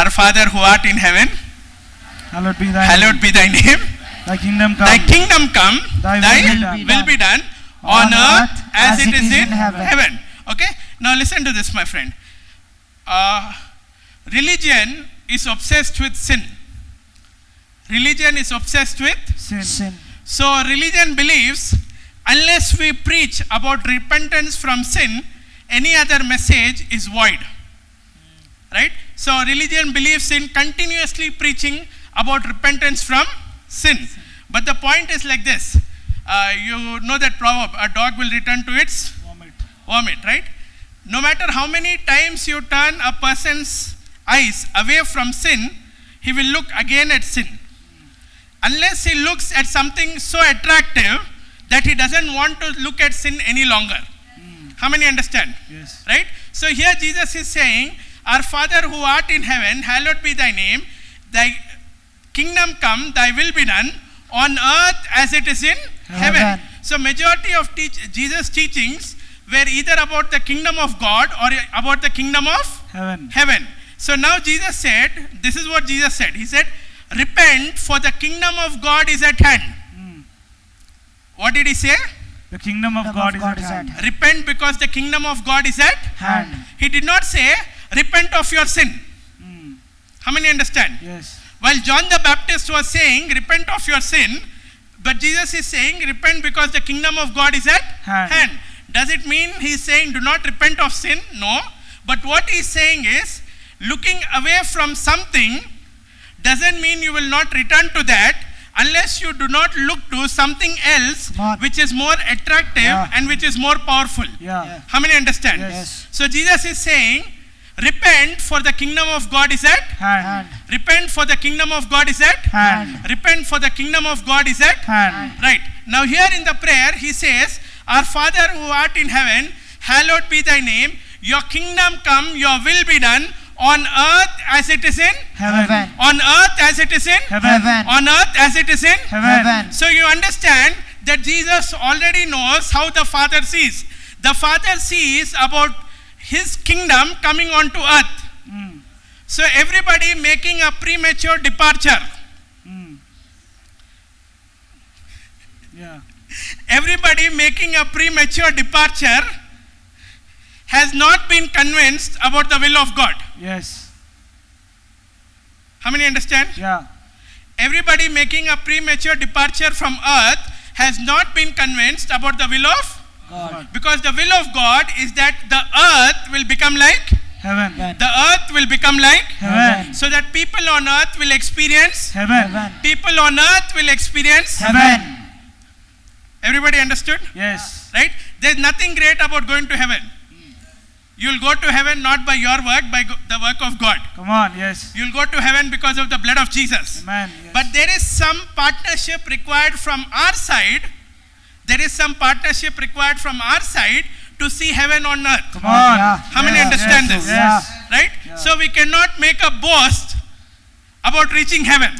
Our Father who art in heaven, hallowed be thy hallowed be thy name. Thy kingdom come. Thy kingdom come, Thy thy will be done on earth as it is in heaven. Okay? Now listen to this, my friend. Religion is obsessed with sin. Religion is obsessed with sin. So religion believes unless we preach about repentance from sin, any other message is void. Right? So religion believes in continuously preaching about repentance from sin. But the point is like this. You know that proverb, a dog will return to its vomit, right? No matter how many times you turn a person's eyes away from sin, he will look again at sin. Unless he looks at something so attractive that he doesn't want to look at sin any longer. How many understand? Yes. Right? So here Jesus is saying, our Father who art in heaven, hallowed be thy name. Thy kingdom come, thy will be done on earth as it is in heaven. So majority of Jesus' teachings were either about the kingdom of God or about the kingdom of heaven. So now Jesus said, this is what Jesus said. He said, repent, for the kingdom of God is at hand. What did he say? The kingdom of God is at hand. Repent because the kingdom of God is at hand. He did not say, repent of your sin. How many understand? Yes. While John the Baptist was saying, repent of your sin, but Jesus is saying, repent because the kingdom of God is at hand. Does it mean he is saying, do not repent of sin? No. But what he is saying is, looking away from something doesn't mean you will not return to that unless you do not look to something else which is more attractive and which is more powerful. How many understand? Yes. So Jesus is saying, repent, for the kingdom of God is at hand. Repent, for the kingdom of God is at hand. Repent, for the kingdom of God is at hand. Right. Now here in the prayer he says, our Father who art in heaven, hallowed be thy name. Your kingdom come, your will be done on earth as it is in heaven. On earth as it is in heaven. On earth as it is in heaven. So you understand that Jesus already knows how the Father sees. The Father sees about his kingdom coming onto earth. So everybody making a premature departure. Everybody making a premature departure has not been convinced about the will of God. Yes. How many understand? Yeah. Everybody making a premature departure from earth has not been convinced about the will of God. Because the will of God is that the earth will become like heaven. The earth will become like heaven. So that people on earth will experience heaven. People on earth will experience heaven. Everybody understood? Yes. Right? There's nothing great about going to heaven. You'll go to heaven not by your work, by the work of God. Come on, yes. You'll go to heaven because of the blood of Jesus. Amen. Yes. But there is some partnership required from our side. There is some partnership required from our side to see heaven on earth. Come on. How many understand this? Yes. Right? Yeah. So we cannot make a boast about reaching heaven.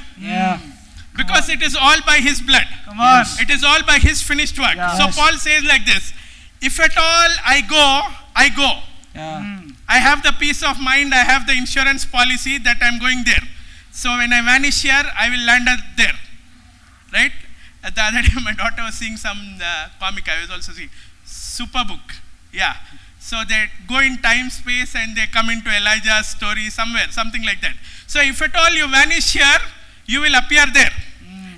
Because it is all by his blood. Come on. It is all by his finished work. Yeah. So Paul says like this, if at all I go, I go. I have the peace of mind, I have the insurance policy that I'm going there. So when I vanish here, I will land there. Right? The other day my daughter was seeing some comic, I was also seeing. Superbook. Yeah. So they go in time, space and they come into Elijah's story somewhere, something like that. So if at all you vanish here, you will appear there.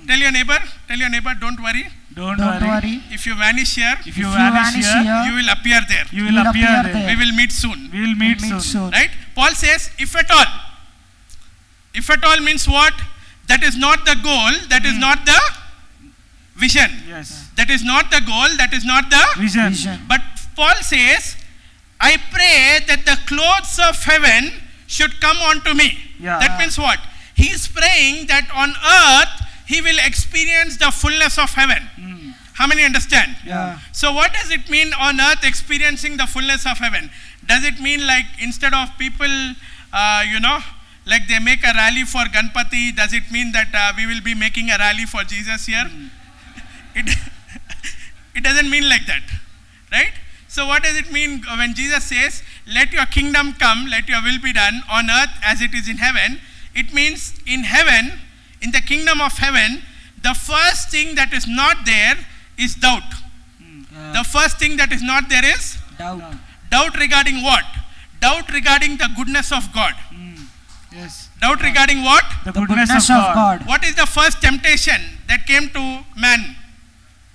Tell your neighbor, don't worry. Don't worry. If you vanish here, If you vanish here, you will appear there. you will appear there. We will meet soon. We will meet soon. Right? Paul says, if at all. If at all means what? That is not the goal, that is not the vision. Yes. That is not the goal, that is not the Vision. But Paul says, I pray that the clothes of heaven should come onto me. Yeah. That means what? He is praying that on earth he will experience the fullness of heaven. How many understand? Yeah. So what does it mean on earth experiencing the fullness of heaven? Does it mean like instead of people, like they make a rally for Ganpati, does it mean that we will be making a rally for Jesus here? It doesn't mean like that, right? So what does it mean when Jesus says let your kingdom come, let your will be done on earth as it is in heaven, it means in heaven, in the kingdom of heaven, the first thing that is not there is doubt. The first thing that is not there is Doubt. doubt regarding what? Doubt regarding the goodness of God. Yes. Doubt regarding what? The The goodness of God. What is the first temptation that came to man?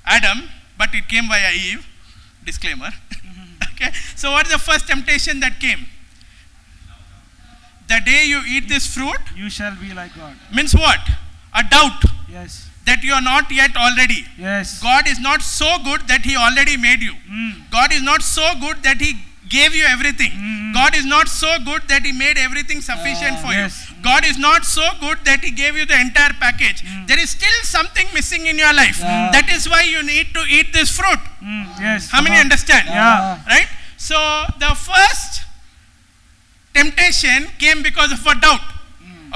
Adam, but it came via Eve. Disclaimer. Okay. So what is the first temptation that came? The day you eat this fruit You shall be like God. means what? A doubt Yes. that you are not yet already. Yes. God is not so good that He already made you. God is not so good that He gave you everything. God is not so good that He made everything sufficient for Yes. you. God is not so good that He gave you the entire package. There is still something missing in your life. That is why you need to eat this fruit. Yes. How many understand? Yeah. Right? So the first temptation came because of a doubt.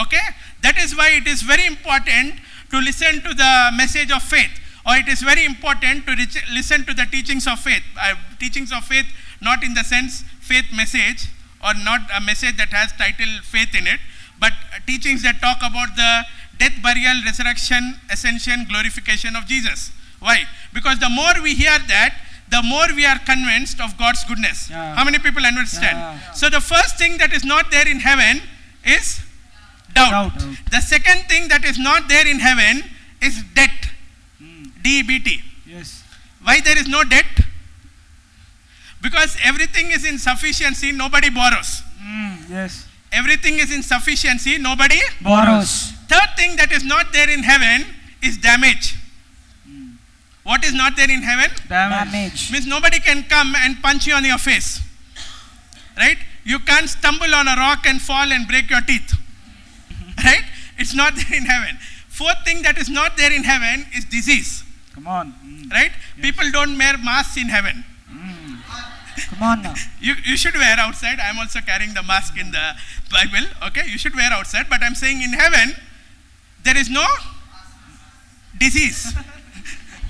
Okay? That is why it is very important to listen to the message of faith, or it is very important to listen to the teachings of faith. Teachings of faith, not in the sense faith message, or not a message that has title faith in it, but teachings that talk about the death, burial, resurrection, ascension, glorification of Jesus. Why? Because the more we hear that, the more we are convinced of God's goodness. Yeah. How many people understand? Yeah. So the first thing that is not there in heaven is doubt. Doubt. The second thing that is not there in heaven is debt. DEBT. Yes. Why there is no debt? Because everything is in sufficiency, nobody borrows. Yes. Everything is in sufficiency, nobody. Borrows. Third thing that is not there in heaven is damage. What is not there in heaven? Damage. Means nobody can come and punch you on your face. Right? You can't stumble on a rock and fall and break your teeth. Right? It's not there in heaven. Fourth thing that is not there in heaven is disease. Come on. Right? People don't wear masks in heaven. Come on now. You should wear outside. I'm also carrying the mask in the Bible. Okay? You should wear outside. But I'm saying in heaven, there is no disease.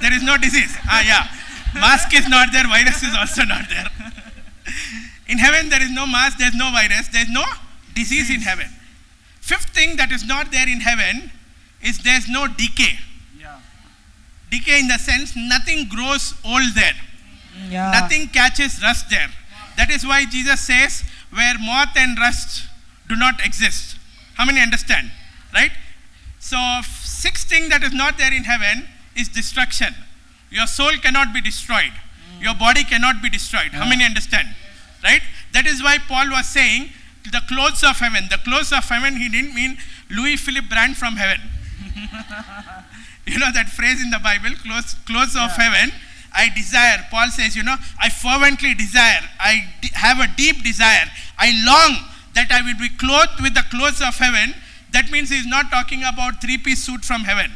There is no disease. Yeah. Mask is not there. Virus is also not there. In heaven, there is no mask. There is no virus. There is no disease in heaven. Fifth thing that is not there in heaven is there is no decay. Yeah. Decay in the sense nothing grows old there. Yeah. Nothing catches rust there. That is why Jesus says, where moth and rust do not exist. How many understand? Right? So, sixth thing that is not there in heaven is destruction. Your soul cannot be destroyed. Your body cannot be destroyed. How many understand? Right? That is why Paul was saying, the clothes of heaven. The clothes of heaven, he didn't mean Louis Philippe brand from heaven. You know that phrase in the Bible, clothes of heaven. I desire. Paul says, I fervently desire. I have a deep desire. I long that I will be clothed with the clothes of heaven. That means he's not talking about three-piece suit from heaven.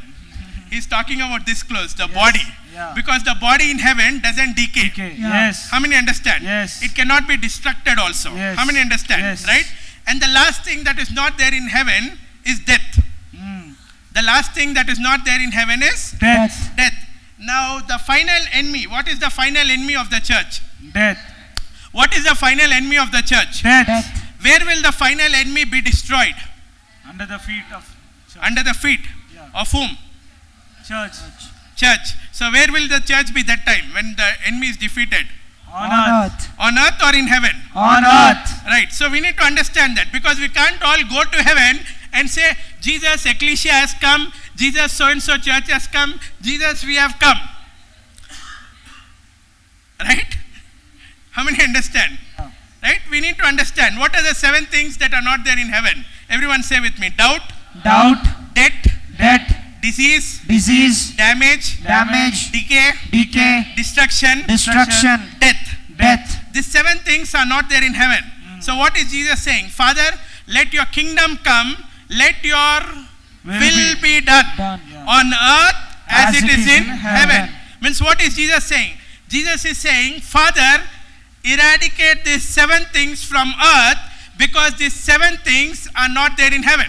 He's talking about this clothes, the body. Yeah. Because the body in heaven doesn't decay. Okay. Yeah. Yes. How many understand? Yes. It cannot be destructed also. Yes. How many understand? Yes. Right? And the last thing that is not there in heaven is death. The last thing that is not there in heaven is Death. death. Now the final enemy, what is the final enemy of the church? Death. What is the final enemy of the church? Death. Death. Where will the final enemy be destroyed? Under the feet of church. Under the feet Yeah. of whom? Church. Church. So where will the church be that time when the enemy is defeated? On On earth. earth. On earth or in heaven? On earth. Right. So we need to understand that, because we can't all go to heaven and say, Jesus, ecclesia has come, Jesus, so-and-so church has come, Jesus, we have come. Right? How many understand? Yeah. Right? We need to understand what are the 7 things that are not there in heaven. Everyone say with me. Doubt, Doubt. debt, Death. disease, Disease. damage, Damage. decay, Decay. destruction, Destruction. death. Death. These 7 things are not there in heaven. So what is Jesus saying? Father, let your kingdom come, let your will be done Done. Yeah. on earth as it is in heaven. heaven. Means what is Jesus saying? Jesus is saying, Father, eradicate these 7 things from earth, because these 7 things are not there in heaven.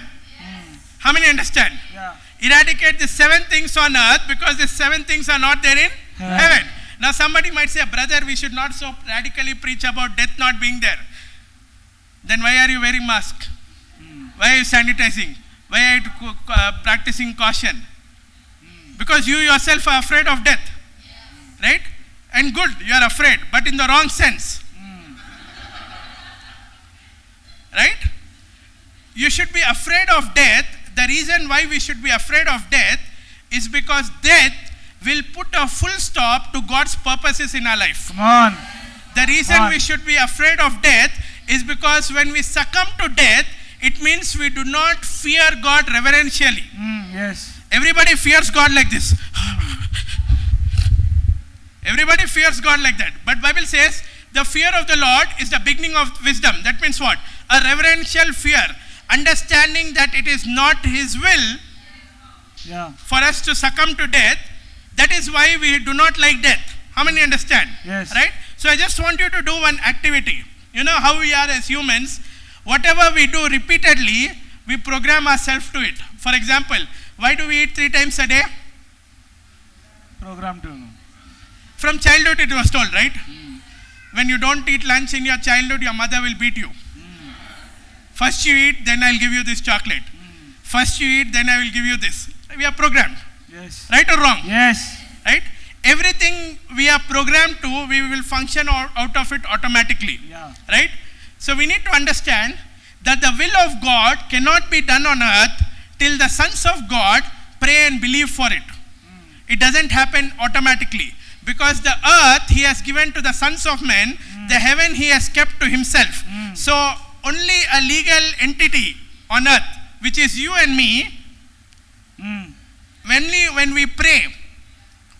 How many understand? Yeah. Eradicate the 7 things on earth, because the 7 things are not there in heaven. Now somebody might say, brother, we should not so radically preach about death not being there. then why are you wearing mask? Why are you sanitizing? Why are you practicing caution? Because you yourself are afraid of death. Right? And good, you are afraid, but in the wrong sense. Right? You should be afraid of death. The reason why we should be afraid of death is because death will put a full stop to God's purposes in our life. Come on. The reason Come on. we should be afraid of death is because when we succumb to death, it means we do not fear God reverentially. Yes. Everybody fears God like this. Everybody fears God like that. But Bible says the fear of the Lord is the beginning of wisdom. That means what? A reverential fear. Understanding that it is not His will Yeah. for us to succumb to death. That is why we do not like death. How many understand? Yes. Right? So I just want you to do one activity. You know how we are as humans. Whatever we do repeatedly, we program ourselves to it. For example, why do we eat 3 times a day? Program to. From childhood it was told, right? When you don't eat lunch in your childhood, your mother will beat you. First you eat, then I'll give you this chocolate. First you eat, then I will give you this. We are programmed. Yes. Right or wrong? Yes. Right? Everything we are programmed to, we will function out of it automatically. Yeah. Right? So we need to understand that the will of God cannot be done on earth till the sons of God pray and believe for it. It doesn't happen automatically. Because the earth He has given to the sons of men, the heaven He has kept to Himself. So only a legal entity on earth, which is you and me, when we pray,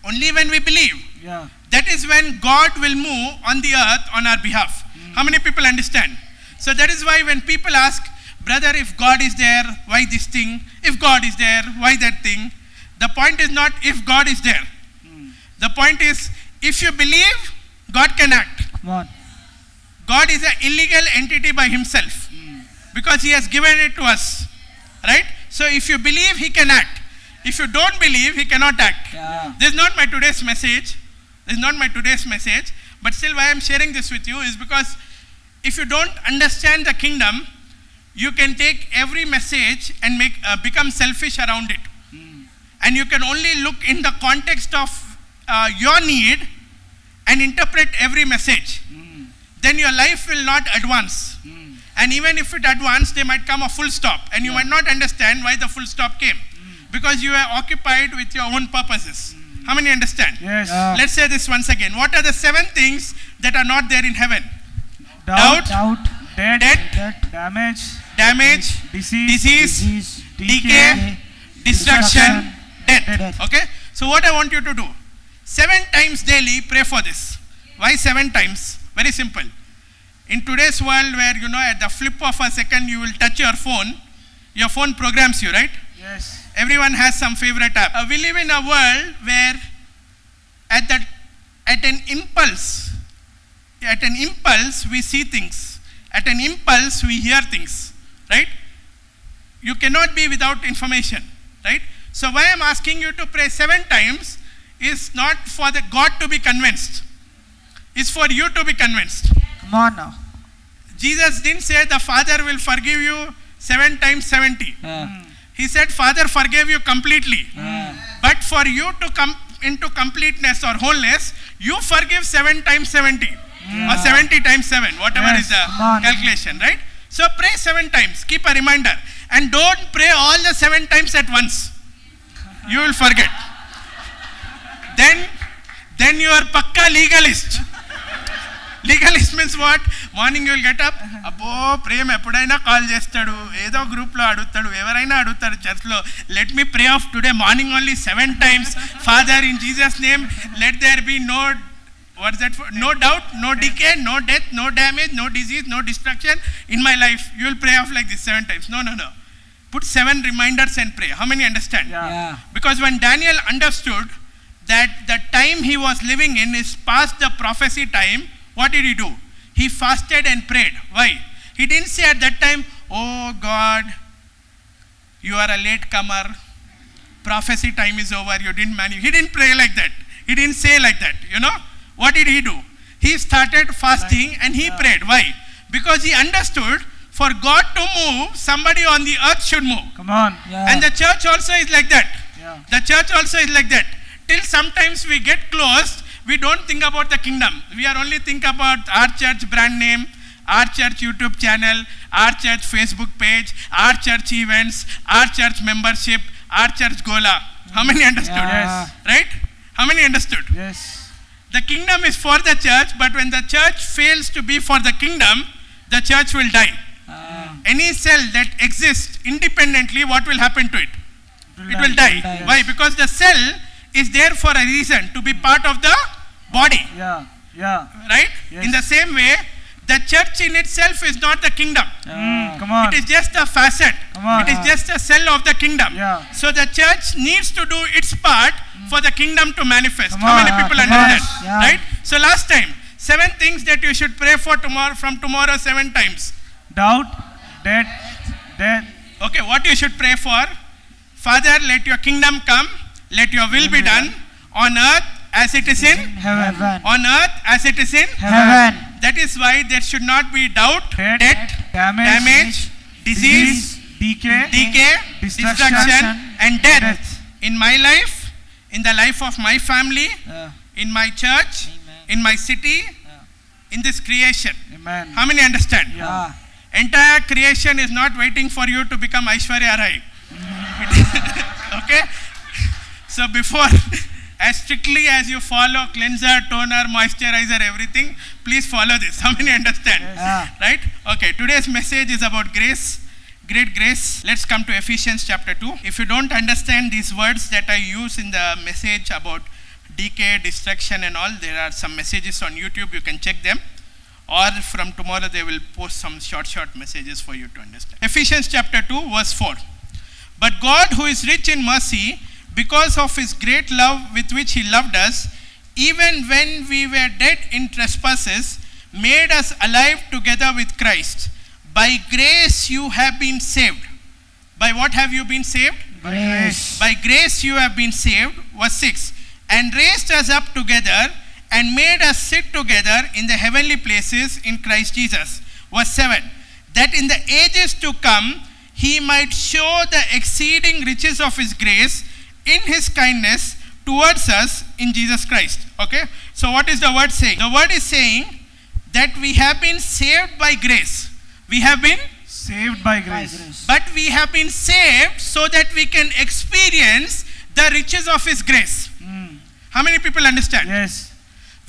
only when we believe, Yeah. that is when God will move on the earth on our behalf. How many people understand? So that is why when people ask, brother, if God is there, why this thing? If God is there, why that thing? The point is not if God is there. The point is, if you believe, God can act. Come on. God is an illegal entity by Himself because He has given it to us. Right? So if you believe, He can act. If you don't believe, He cannot act. Yeah. This is not my today's message. This is not my today's message. But still, why I am sharing this with you is because if you don't understand the kingdom, you can take every message and become selfish around it. And you can only look in the context of your need and interpret every message. Then your life will not advance. And even if it advanced, there might come a full stop. And you might not understand why the full stop came. Because you are occupied with your own purposes. How many understand? Yes. Yeah. Let's say this once again. What are the 7 things that are not there in heaven? Doubt. Doubt. Death. Death. Damage. Damage, Disease. Disease. decay, destruction, death. Death. Okay? So what I want you to do, 7 times daily, pray for this. Why 7 times? Very simple. In today's world where, at the flip of a second, you will touch your phone programs you, right? Yes. Everyone has some favorite app. We live in a world where at an impulse we see things. At an impulse we hear things, right? You cannot be without information, right? So why I'm asking you to pray 7 times is not for the God to be convinced. It's for you to be convinced. Come on now. Jesus didn't say the Father will forgive you 7 times 70. Yeah. He said, Father forgave you completely. Yeah. But for you to come into completeness or wholeness, you forgive 7 times 70 or 70 times 7, whatever Yes, is the come on. calculation, right? So pray 7 times. Keep a reminder. And don't pray all the 7 times at once. You will forget. Then you are pakka legalist. Legalist means what? Morning you will get up. Abbo, ప్రేమ ఎప్పుడైనా call చేస్తాడు, ఏదో గ్రూప్లో అడుగుతాడు, ఎవరైనా అడుగుతాడు చర్చ్లో. Let me pray of today morning only 7 times. Father, in Jesus' name, let there be no doubt, no decay, no death, no damage, no disease, no destruction in my life. You will pray off like this 7 times. No. Put 7 reminders and pray. How many understand? Yeah. Because when Daniel understood that the time he was living in is past the prophecy time, what did he do? He fasted and prayed. Why? He didn't say at that time, oh God, you are a late comer. Prophecy time is over. You didn't manage. He didn't pray like that. He didn't say like that. What did he do? He started fasting and he prayed. Why? Because he understood For God to move, somebody on the earth should move. Come on. Yeah. And the church also is like that. Yeah. The church also is like that. Till sometimes we get closed, we don't think about the kingdom. We are only think about our church brand name, our church YouTube channel, our church Facebook page, our church events, our church membership, our church gola. How many understood? Yeah. Yes. Right? How many understood? Yes. The kingdom is for the church, but when the church fails to be for the kingdom, the church will die. Any cell that exists independently, what will happen to it? It will die. die. Why? Because the cell is there for a reason, to be part of the body. Yeah. Yeah. Right? Yes. In the same way, the church in itself is not the kingdom. Come on. It is just a facet. Come on. It is just a cell of the kingdom. Yeah. So the church needs to do its part for the kingdom to manifest. Come How many on. people Come understand? on. Yeah. Right? So last time, 7 things that you should pray for tomorrow, from tomorrow 7 times. Doubt, death, death. Okay, what you should pray for? Father, let your kingdom come, let your will be done on earth as it is in Heaven. Heaven. on earth as it is in. Heaven. That is why there should not be doubt, Death, death, damage, disease, decay, decay, destruction, destruction, and death death. in my life, in the life of my family, in my church, in my city, in this creation. Amen. How many understand? Yeah. Entire creation is not waiting for you to become Aishwarya Rai. Okay? So before, as strictly as you follow cleanser, toner, moisturizer, everything, please follow this. How many understand? Yeah. Right? Okay, today's message is about grace, great grace. Let's come to Ephesians chapter 2. If you don't understand these words that I use in the message about decay, destruction and all, there are some messages on YouTube, you can check them. Or from tomorrow they will post some short messages for you to understand. Ephesians chapter 2 verse 4. But God, who is rich in mercy, because of his great love with which he loved us, even when we were dead in trespasses, made us alive together with Christ. By grace you have been saved. By what have you been saved? Grace. By grace you have been saved. Verse 6. And raised us up together and made us sit together in the heavenly places in Christ Jesus. Verse 7. That in the ages to come he might show the exceeding riches of his grace in his kindness towards us in Jesus Christ. Okay? So what is the word saying? The word is saying that we have been saved by grace. We have been, Saved by grace. but we have been saved so that we can experience the riches of his grace. How many people understand? Yes.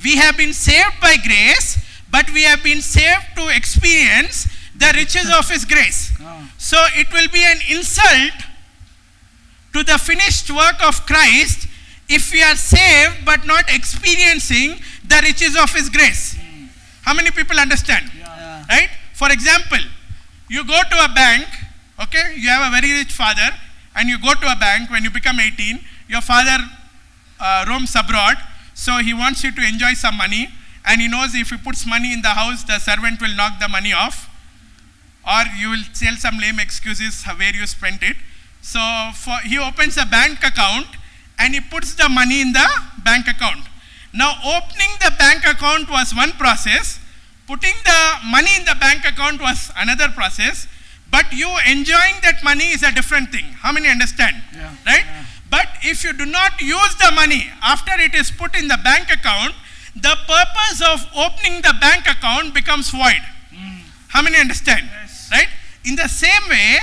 We have been saved by grace, but we have been saved to experience the riches of his grace. So it will be an insult to the finished work of Christ if we are saved but not experiencing the riches of his grace. How many people understand? Yeah. Right? For example, you go to a bank, okay, you have a very rich father, and you go to a bank when you become 18, your father roams abroad, so he wants you to enjoy some money, and he knows if he puts money in the house, the servant will knock the money off, or you will tell some lame excuses where you spent it. So he opens a bank account and he puts the money in the bank account. Now opening the bank account was one process, putting the money in the bank account was another process, but you enjoying that money is a different thing. How many understand? Yeah. Right? But if you do not use the money after it is put in the bank account, the purpose of opening the bank account becomes void. How many understand? Yes. Right? In the same way,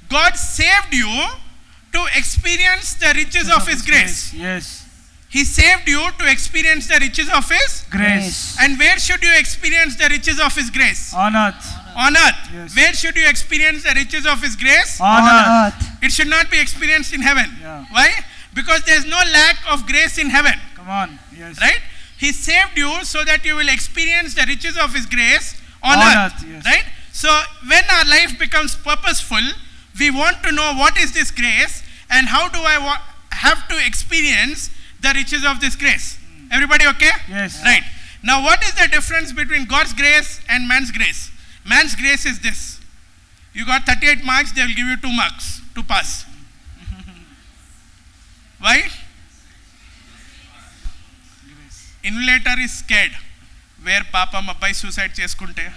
God saved you to experience the riches of his grace. Yes. He saved you to experience the riches of his. Grace. And where should you experience the riches of his grace? On earth. On earth. Yes. Where should you experience the riches of his grace? On earth. It should not be experienced in heaven. Yeah. Why? Because there is no lack of grace in heaven. Come on. Yes. Right? He saved you so that you will experience the riches of his grace on On earth. earth, yes. Right? So when our life becomes purposeful, we want to know what is this grace and how do I have to experience the riches of this grace. Everybody okay? Yes. Right. Now what is the difference between God's grace and man's grace? Man's grace is this. You got 38 marks, they will give you 2 marks to pass. Why? Invigilator is scared. Where Papa Mabbai suicide cheskunte.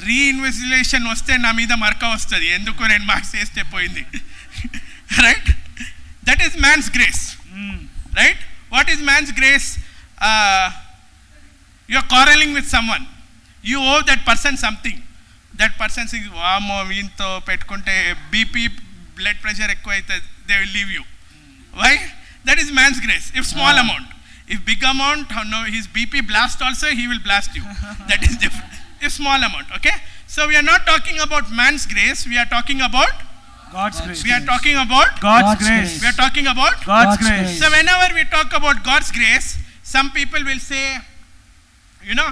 Reinvestigation వస్తే నా మీద మరక వస్తుంది, ఎందుకు 2 marks వేస్తే పోయింది. Right, that is man's grace. Right, what is man's grace? You are quarreling with someone, you owe that person something, that person says వామో వీంతో పెట్టుకుంటే బీపీ బ్లడ్ ప్రెషర్ ఎక్కువ అవుతుంది, they will leave you. Why? That is man's grace. If small amount, if big amount, no, his BP blast also, he will blast you. That is different. If small amount, okay? So we are not talking about man's grace, we are talking about God's grace. we are talking about God's God's grace. we are talking about God's God's grace. So whenever we talk about God's grace, some people will say, you know,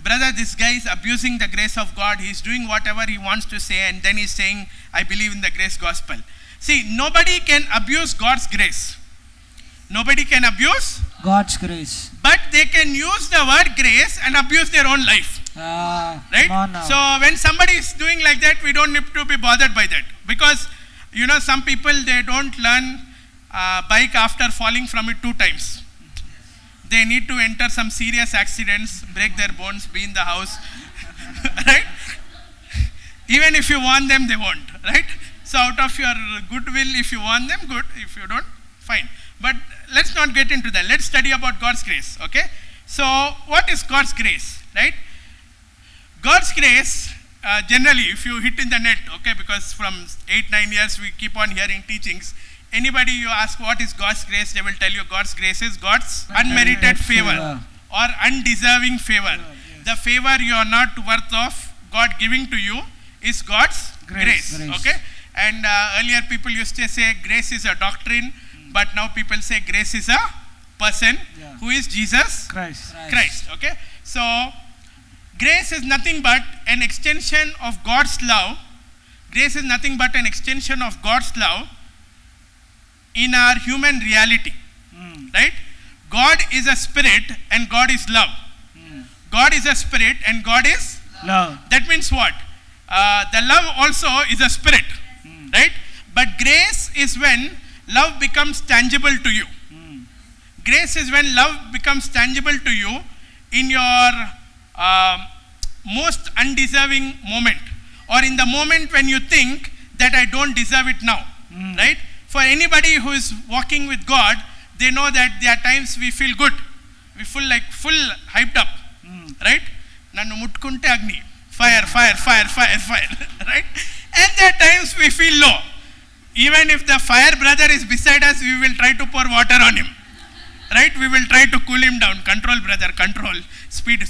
brother, this guy is abusing the grace of God, he is doing whatever he wants to say, and then he is saying, I believe in the grace gospel. See, nobody can abuse God's grace. Nobody can abuse, God's grace. but they can use the word grace and abuse their own life. Right? Come on now. So when somebody is doing like that, we don't need to be bothered by that, because you know, some people, they don't learn bike after falling from it 2 times. They need to enter some serious accidents, break their bones, be in the house. Right? Even if you warn them, they won't. Right? So out of your goodwill, if you warn them, good. If you don't, fine. But let's not get into that. Let's study about God's grace. Okay? So what is God's grace? Right? God's grace, generally, if you hit in the net, okay, because from 8-9 years we keep on hearing teachings. Anybody you ask what is God's grace, they will tell you God's grace is God's unmerited favor or undeserving favor. The favor you are not worth of God giving to you is God's grace. Grace. Okay? And earlier people used to say grace is a doctrine, but now people say grace is a person, who is Jesus Christ. Okay? So grace is nothing but an extension of God's love. Grace is nothing but an extension of God's love in our human reality. Right? God is a spirit and God is love. God is a spirit and God is Love. That means what? The love also is a spirit. Right? But grace is when love becomes tangible to you. Grace is when love becomes tangible to you in your most undeserving moment, or in the moment when you think that I don't deserve it now. Right? For anybody who is walking with God, they know that there are times we feel good, we feel like full hyped up. Right? Nannu muttukunte agni, fire, right? And there are times we feel low. Even if the fire brother is beside us, we will try to pour water on him. Right? We will try to cool him down. Control, brother, control. Speed,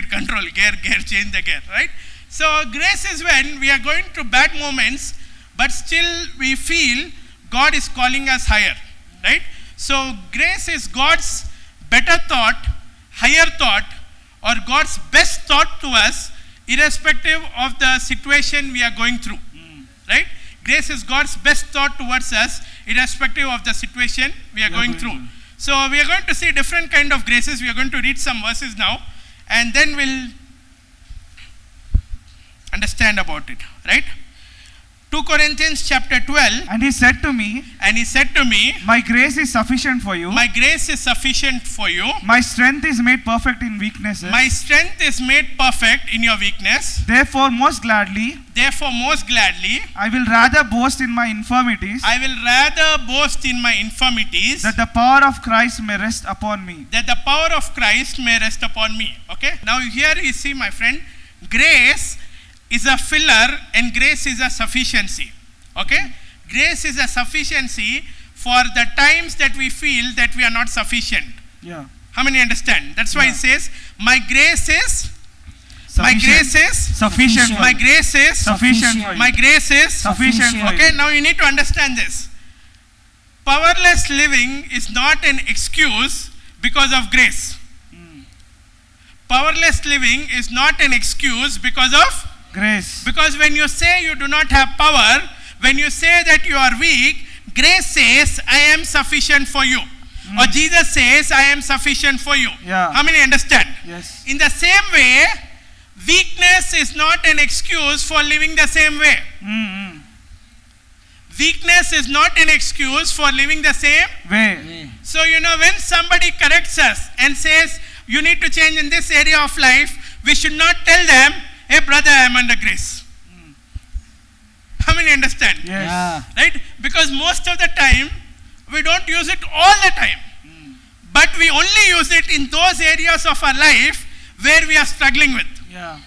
control. Gear, change the gear. Right? So grace is when we are going through bad moments, but still we feel God is calling us higher. Right? So grace is God's better thought, higher thought, or God's best thought to us, irrespective of the situation we are going through. Right? Grace is God's best thought towards us, irrespective of the situation we are going through. So we are going to see different kind of graces. We are going to read some verses now, and then we'll understand about it. Right? 2 Corinthians chapter 12. And he said to me, My grace is sufficient for you. My grace is sufficient for you. My strength is made perfect in weaknesses. My strength is made perfect in your weakness. Therefore most gladly, I will rather boast in my infirmities, boast in my infirmities, that the power of Christ may rest upon me. Okay? Now here you see, my friend, grace is a filler and grace is a sufficiency. Okay? Grace is a sufficiency for the times that we feel that we are not sufficient. Yeah. How many understand? That's why it says, my grace is sufficient. My grace is Sufficient for you. My grace is Sufficient for you. Okay, now you need to understand this. Powerless living is not an excuse because of grace. Powerless living is not an excuse because of Grace. Because when you say you do not have power, when you say that you are weak, grace says, I am sufficient for you. Or Jesus says, I am sufficient for you. Yeah. How many understand? Yes. In the same way, weakness is not an excuse for living the same way. Weakness is not an excuse for living the same Way. So, you know, when somebody corrects us and says, you need to change in this area of life, we should not tell them, hey brother, I am under grace. How many understand? Yes. Yeah. Right? Because most of the time, we don't use it all the time. But we only use it in those areas of our life where we are struggling with. Yeah.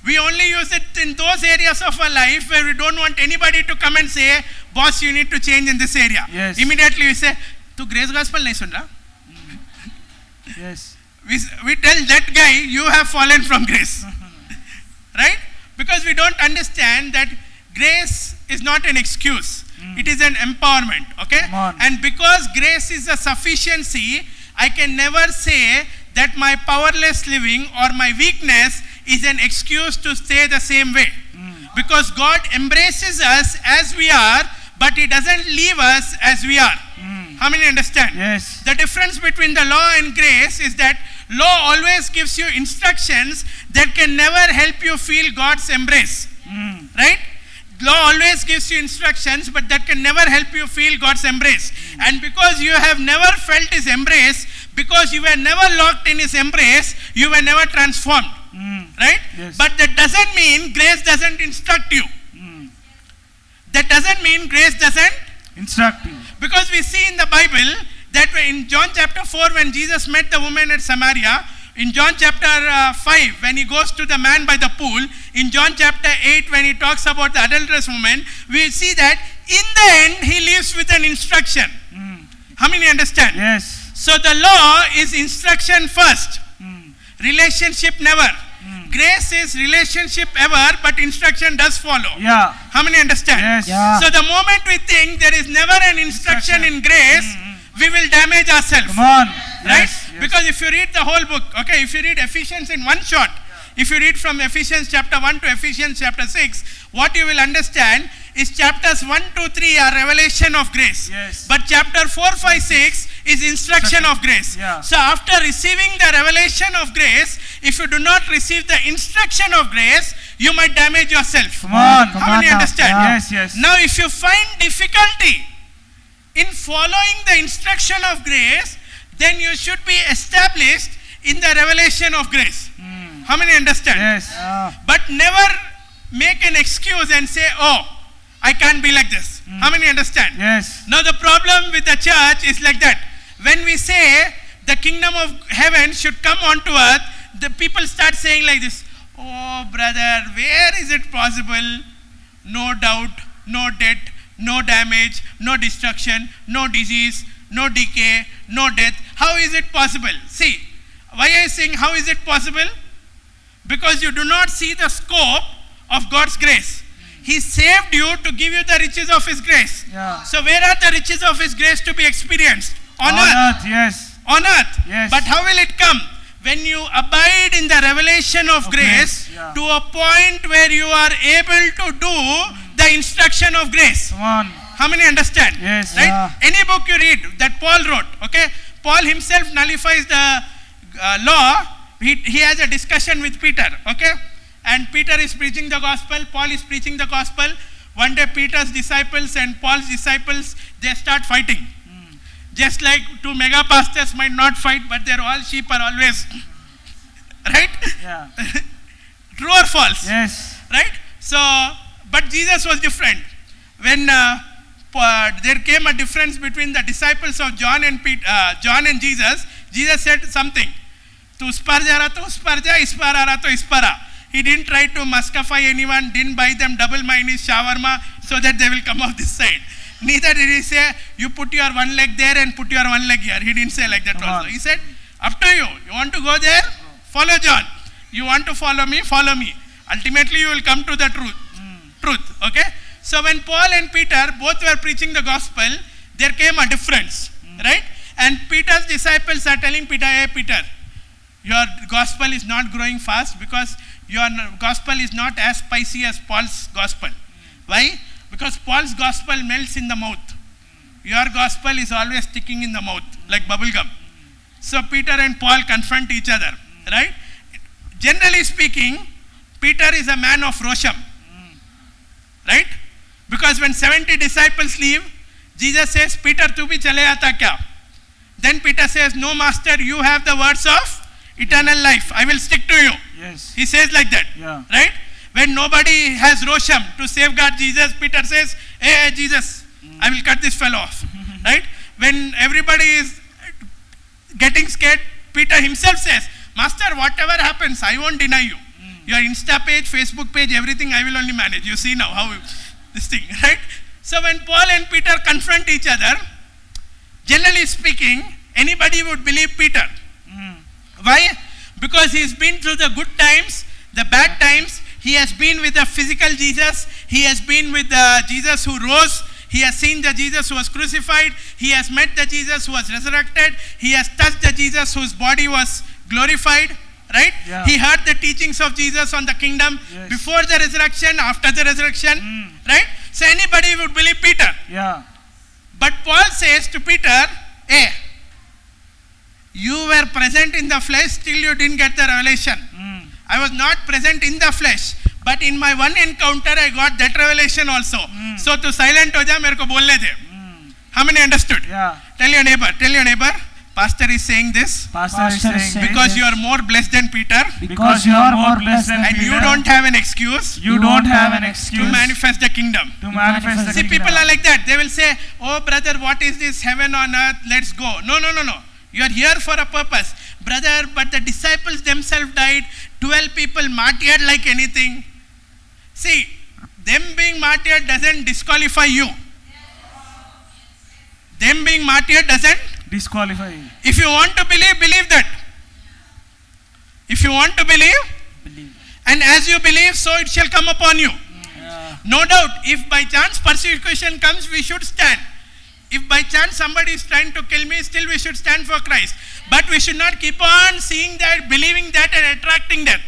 We only use it in those areas of our life where we don't want anybody to come and say, boss, you need to change in this area. Yes. Immediately we say, tu grace gospel nahi sun raha? Yes. We tell that guy, you have fallen from grace. Right? Because we don't understand that grace is not an excuse. It is an empowerment. Okay? Come on. And because grace is a sufficiency, I can never say that my powerless living or my weakness is an excuse to stay the same way. Because God embraces us as we are, but He doesn't leave us as we are. How many understand? Yes. The difference between the law and grace is that law always gives you instructions that can never help you feel God's embrace. Right? Law always gives you instructions, but that can never help you feel God's embrace. And because you have never felt His embrace, because you were never locked in His embrace, you were never transformed. Right? Yes. But that doesn't mean grace doesn't instruct you. That doesn't mean grace doesn't. Instruct you. Because we see in the Bible that in John chapter 4, when Jesus met the woman at Samaria, in John chapter 5, when He goes to the man by the pool, in John chapter 8, when He talks about the adulterous woman, we see that in the end, He leaves with an instruction. How many understand? Yes. So the law is instruction first, relationship never. Grace is relationship ever, but instruction does follow. Yeah. How many understand? Yes. Yeah. So the moment we think there is never an instruction in grace, we will damage ourselves. Come on. Right? Yes. Yes. Because if you read the whole book, okay, if you read Ephesians in one shot, if you read from Ephesians chapter 1 to Ephesians chapter 6, what you will understand is chapters 1 to 3 are revelation of grace. Yes. But chapter 4, 5, 6 is instruction of grace. Yeah. So after receiving the revelation of grace, if you do not receive the instruction of grace, you might damage yourself. Come on. Come How many on now. understand? Yeah. Yes. Yes. Now, if you find difficulty in following the instruction of grace, then you should be established in the revelation of grace. How many understand? Yes. Yeah. But never make an excuse and say, oh, I can't be like this. How many understand? Yes. Now, the problem with the church is like that. When we say the kingdom of heaven should come onto earth, the people start saying like this, oh, brother, where is it possible? No doubt, no debt, no damage, no destruction, no disease, no decay, no death. How is it possible? See, why I saying how is it possible? Because you do not see the scope of God's grace. He saved you to give you the riches of His grace. Yeah. So where are the riches of His grace to be experienced? On earth. Yes. On earth. Yes. But how will it come? When you abide in the revelation of grace, yeah. to a point where you are able to do the instruction of grace. Come on. How many understand? Yes. Right? Yeah. Any book you read that Paul wrote, okay? Paul himself nullifies the law. He has a discussion with Peter, okay? And Peter is preaching the gospel, Paul is preaching the gospel. One day Peter's disciples and Paul's disciples, they start fighting. Just like two mega pastors might not fight, but they're all sheep are always. Right? Yeah. True or false? Yes. Right? So, but Jesus was different. When there came a difference between the disciples of John and Jesus, Jesus said something. Tu uspar ja raha to uspar ja, ispar aa raha to ispara. He didn't try to muscafy anyone, didn't buy them double mayonnaise shawarma so that they will come off this side. Neither did he say, you put your one leg there and put your one leg here. He didn't say like that also. He said, up to you. You want to go there? Follow John. You want to follow me? Follow me. Ultimately, you will come to the truth. Okay? So when Paul and Peter both were preaching the gospel, there came a difference. Right? And Peter's disciples are telling Peter, hey Peter, your gospel is not growing fast because your gospel is not as spicy as Paul's gospel. Why? Because Paul's gospel melts in the mouth. Your gospel is always sticking in the mouth like bubble gum. So Peter and Paul confront each other, right? Generally speaking, Peter is a man of Rosham, right? Because when 70 disciples leave, Jesus says, Peter, tu bhi chale aata kya? Then Peter says, no master, you have the words of eternal life. I will stick to you. Yes. He says like that, Yeah. right? When nobody has Rosham to safeguard Jesus, Peter says, hey, Jesus, I will cut this fellow off. Right? When everybody is getting scared, Peter himself says, Master, whatever happens, I won't deny you. Your Insta page, Facebook page, everything I will only manage. You see now how this thing, right? So when Paul and Peter confront each other, generally speaking, anybody would believe Peter. Why? Because he's been through the good times, the bad times. He has been with the physical Jesus. He has been with the Jesus who rose. He has seen the Jesus who was crucified. He has met the Jesus who was resurrected. He has touched the Jesus whose body was glorified. Right? Yeah. He heard the teachings of Jesus on the kingdom Yes. before the resurrection, after the resurrection. Right? So anybody would believe Peter. Yeah. But Paul says to Peter, hey, you were present in the flesh till you didn't get the revelation. I was not present in the flesh, but in my one encounter I got that revelation also. So to silent ho ja, mere ko bolne de. How many understood? Yeah. Tell your neighbor, pastor is saying this Pastor is saying because you are more blessed than Peter because you are more blessed than and you Peter, don't have an excuse you don't have an to excuse manifest the kingdom. to manifest the See, kingdom. people are like that. They will say, oh brother, what is this heaven on earth? Let's go. No. You are here for a purpose. Brother, but the disciples themselves died. 12 people martyred like anything. See, them being martyred doesn't disqualify you. Them being martyred doesn't. Disqualify you. If you want to believe, believe that. If you want to believe, and as you believe, so it shall come upon you. No doubt, if by chance persecution comes, we should stand. If by chance somebody is trying to kill me, still we should stand for Christ. But we should not keep on seeing that, believing that and attracting that.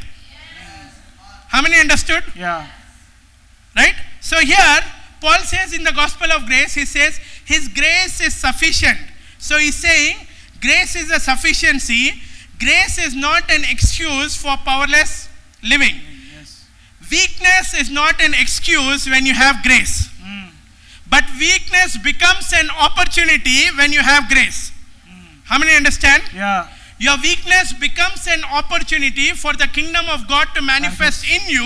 How many understood? Yeah. Right? So here, Paul says in the gospel of grace, he says, his grace is sufficient. So he's saying, grace is a sufficiency. Grace is not an excuse for powerless living. Yes. Weakness is not an excuse when you have grace. But weakness becomes an opportunity when you have grace. How many understand? Yeah. Your weakness becomes an opportunity for the kingdom of God to manifest in you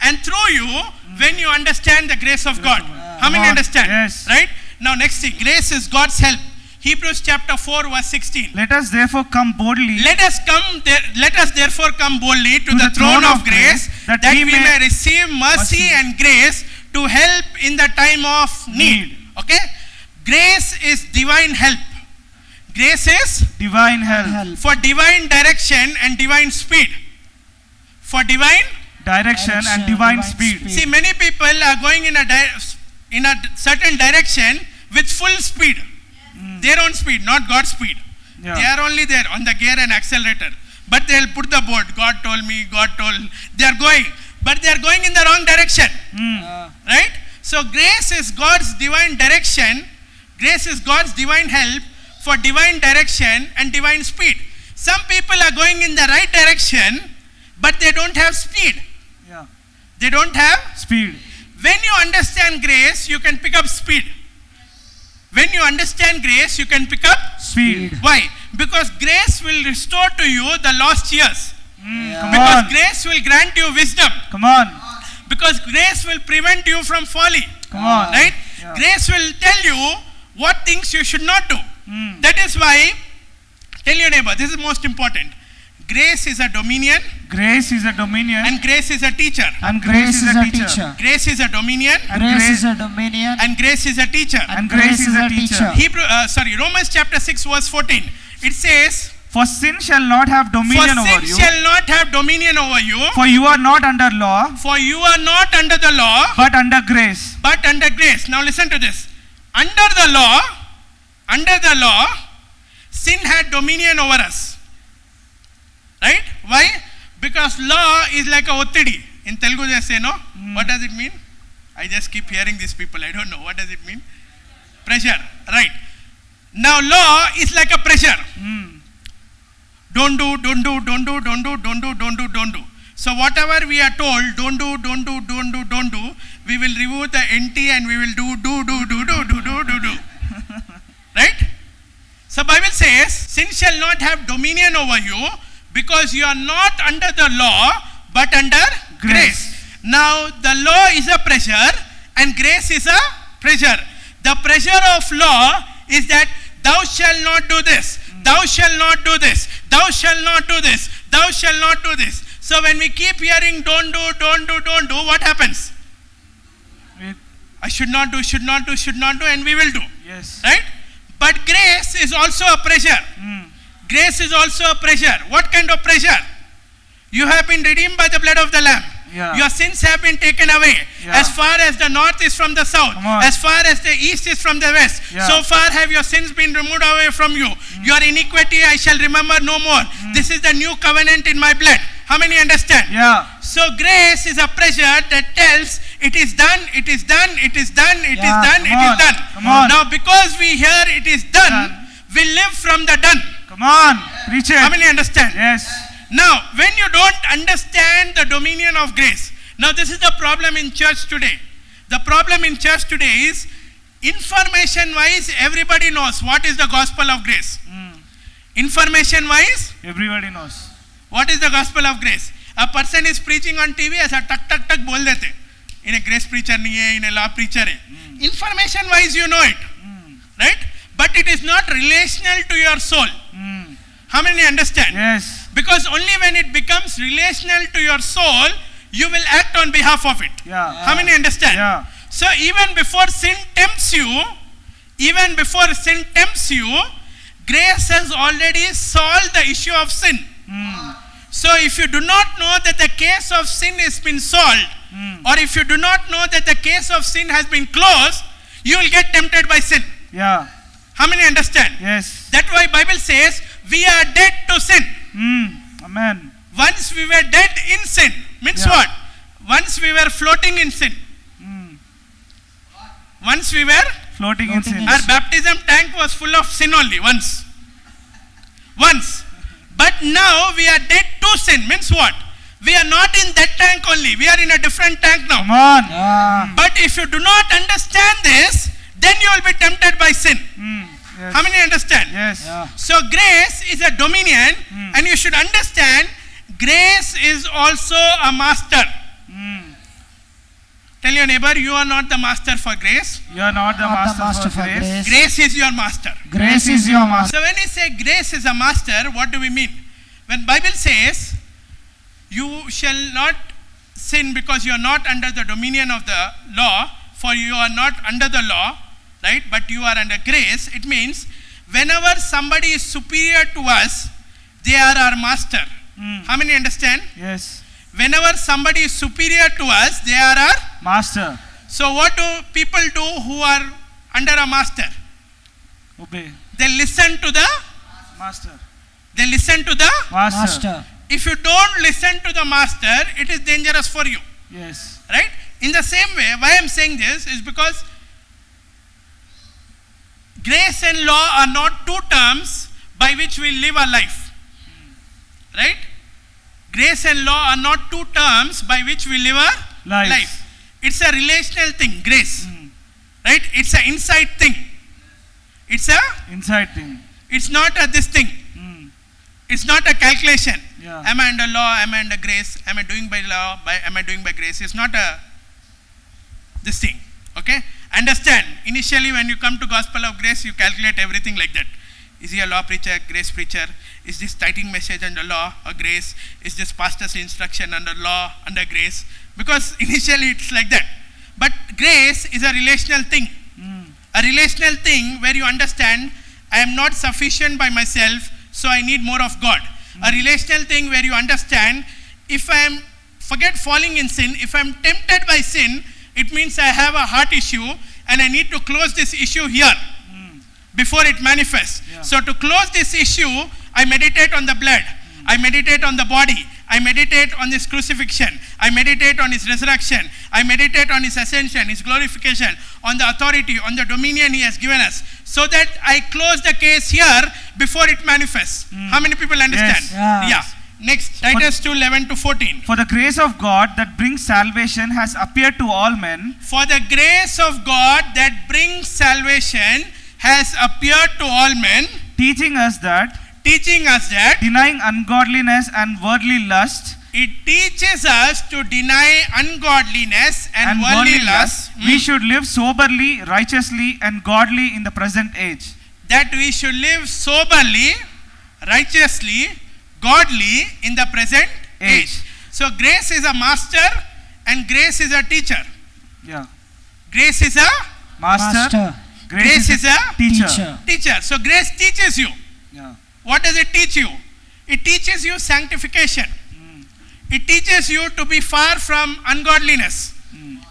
and through you when you understand the grace of God. How many understand? Yes. Right? Now next thing, grace is God's help. Hebrews chapter 4 verse 16. Let us therefore come boldly Let us therefore come boldly to the throne of grace that we may receive mercy and grace to help in the time of need. Okay? Grace is divine help. Grace is divine help, for divine direction and divine speed. For divine, direction and divine speed. see, many people are going in a certain direction with full speed. Their own speed, not God's speed. Yeah. They are only there on the gear and accelerator. But they'll put the board, God told me, God told. They are going. But they are going in the wrong direction. Right? So grace is God's divine direction. Grace is God's divine help for divine direction and divine speed. Some people are going in the right direction, but they don't have speed. Yeah. They don't have. Speed. When you understand grace, you can pick up speed. When you understand grace, you can pick up. Speed. Why? Because grace will restore to you the lost years. Come Because on. grace will grant you wisdom. Come on. Because grace will prevent you from folly. Come on. Right? Yeah. Grace will tell you what things you should not do. That is why, tell your neighbor, this is most important. Grace is a dominion Grace is a dominion and grace is a teacher. and grace is a teacher. Grace is a dominion And Grace is a dominion and grace is a teacher. and grace is a teacher. Romans chapter 6 verse 14. It says, For sin shall not have for dominion over sin you, shall not have dominion over you, for you are not under law, for you are not under the law, but under grace. but under grace. Now listen to this. Under the law, sin had dominion over us. Right? Why? Because law is like a ottidi. In Telugu they say, no? What does it mean? I just keep hearing these people. I don't know. What does it mean? Pressure. Right. Now law is like a pressure. Don't do, don't do, don't do, don't do, don't do, don't do, don't do. So whatever we are told, don't do, don't do, don't do, don't do, we will remove the NT and we will do. Right? So Bible says, sin shall not have dominion over you because you are not under the law, but under grace. Now, the law is a pressure and grace is a pressure. The pressure of law is that thou shalt not do this, thou shalt not do this, thou shalt not do this, thou shalt not do this. So when we keep hearing don't do, what happens? We- I should not do, and we will do. Yes. Right? But grace is also a pressure. Grace is also a pressure. What kind of pressure? You have been redeemed by the blood of the Lamb. Yeah. Your sins have been taken away. Yeah. As far as the north is from the south, Come on. as far as the east is from the west, Yeah. so far have your sins been removed away from you. Your iniquity I shall remember no more. This is the new covenant in my blood. How many understand? Yeah. So grace is a pressure that tells it is done, it is done, it is done, it is Yeah, done, come it is on, done. come on. Now because we hear it is done, we live from the done. Come on. Preach it. How many understand? Yes. Now, when you don't understand the dominion of grace, now this is the problem in church today. The problem in church today is information wise, everybody knows what is the gospel of grace. Information wise, Everybody knows. what is the gospel of grace? A person is preaching on TV, ऐसा टक टक टक बोल देते. In a grace preacher नहीं है, in a law preacher है. Information wise you know it, right? But it is not relational to your soul. How many understand? Yes. Because only when it becomes relational to your soul, you will act on behalf of it. Yeah. How many understand? Yeah. So even before sin tempts you, grace has already solved the issue of sin. So if you do not know that the case of sin has been solved, or if you do not know that the case of sin has been closed, you will get tempted by sin. Yeah. How many understand? Yes. That's why Bible says we are dead to sin. Amen. Once we were dead in sin, means Yeah. what? Once we were floating in sin. Once we were, Floating in sin. our baptism tank was full of sin only, once. But now we are dead to sin, means what? We are not in that tank only, we are in a different tank Come now. on. Yeah. But if you do not understand this, then you will be tempted by sin. Yes. How many understand? Yes. Yeah. So grace is a dominion, and you should understand grace is also a master. Tell your neighbor, you are not the master for grace. You are not the Not the master, master for for grace. grace. Grace is your master. Grace is your master. So when we say grace is a master, what do we mean? When Bible says you shall not sin because you are not under the dominion of the law, for you are not under the law, right? But you are under grace. It means whenever somebody is superior to us, they are our master. How many understand? Yes. Whenever somebody is superior to us, they are our. Master. So what do people do who are under a master? Obey. They listen to the. Master. They listen to the. Master. If you don't listen to the master, it is dangerous for you, Yes. right? In the same way, why I am saying this is because grace and law are not two terms by which we live our life, right? Grace and law are not two terms by which we live our Life. life. It's a relational thing, grace, right? It's an inside thing. It's Inside thing. it's not a this thing. It's not a calculation. Yeah. Am I under law? Am I under grace? Am I doing by law? Am I doing by grace? It's not a this thing. Okay? Understand. Initially, when you come to gospel of grace, you calculate everything like that. Is he a law preacher, grace preacher? Is this tithing message under law or grace? Is this pastor's instruction under law, under grace? Because initially it's like that. But grace is a relational thing. A relational thing where you understand I am not sufficient by myself, so I need more of God. A relational thing where you understand if I am, forget falling in sin, if I am tempted by sin, it means I have a heart issue and I need to close this issue here before it manifests. Yeah. So to close this issue, I meditate on the blood, I meditate on the body, I meditate on his crucifixion, I meditate on his resurrection, I meditate on his ascension, his glorification, on the authority, on the dominion he has given us, so that I close the case here before it manifests. How many people understand? Yes. Yeah. Next, Titus 2:11-14. For the grace of God that brings salvation has appeared to all men, For the grace of God that brings salvation has appeared to all men, teaching us that, teaching us that denying ungodliness and worldly lust, It teaches us to deny ungodliness and worldly lust, we should live soberly, righteously, and godly in the present age. that we should live soberly, righteously, godly in the present age. So grace is a master and grace is a teacher. Yeah. Grace is a Master. Grace is a teacher. teacher. So grace teaches you. Yeah. What does it teach you? It teaches you sanctification. It teaches you to be far from ungodliness.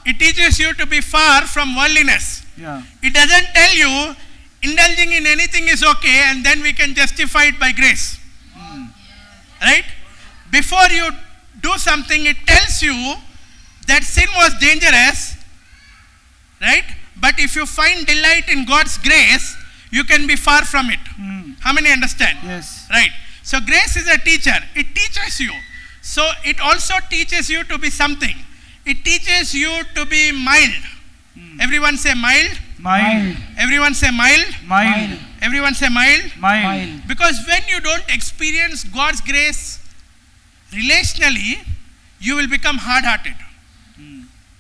It teaches you to be far from worldliness. Yeah. It doesn't tell you indulging in anything is okay and then we can justify it by grace. Right? Before you do something, it tells you that sin was dangerous. Right? But if you find delight in God's grace, you can be far from it. How many understand? Yes. Right. So grace is a teacher. It teaches you. So it also teaches you to be something. It teaches you to be mild. Everyone say mild. Mild. Everyone say mild. Mild. Everyone say mild. Mild. Because when you don't experience God's grace relationally, you will become hard-hearted.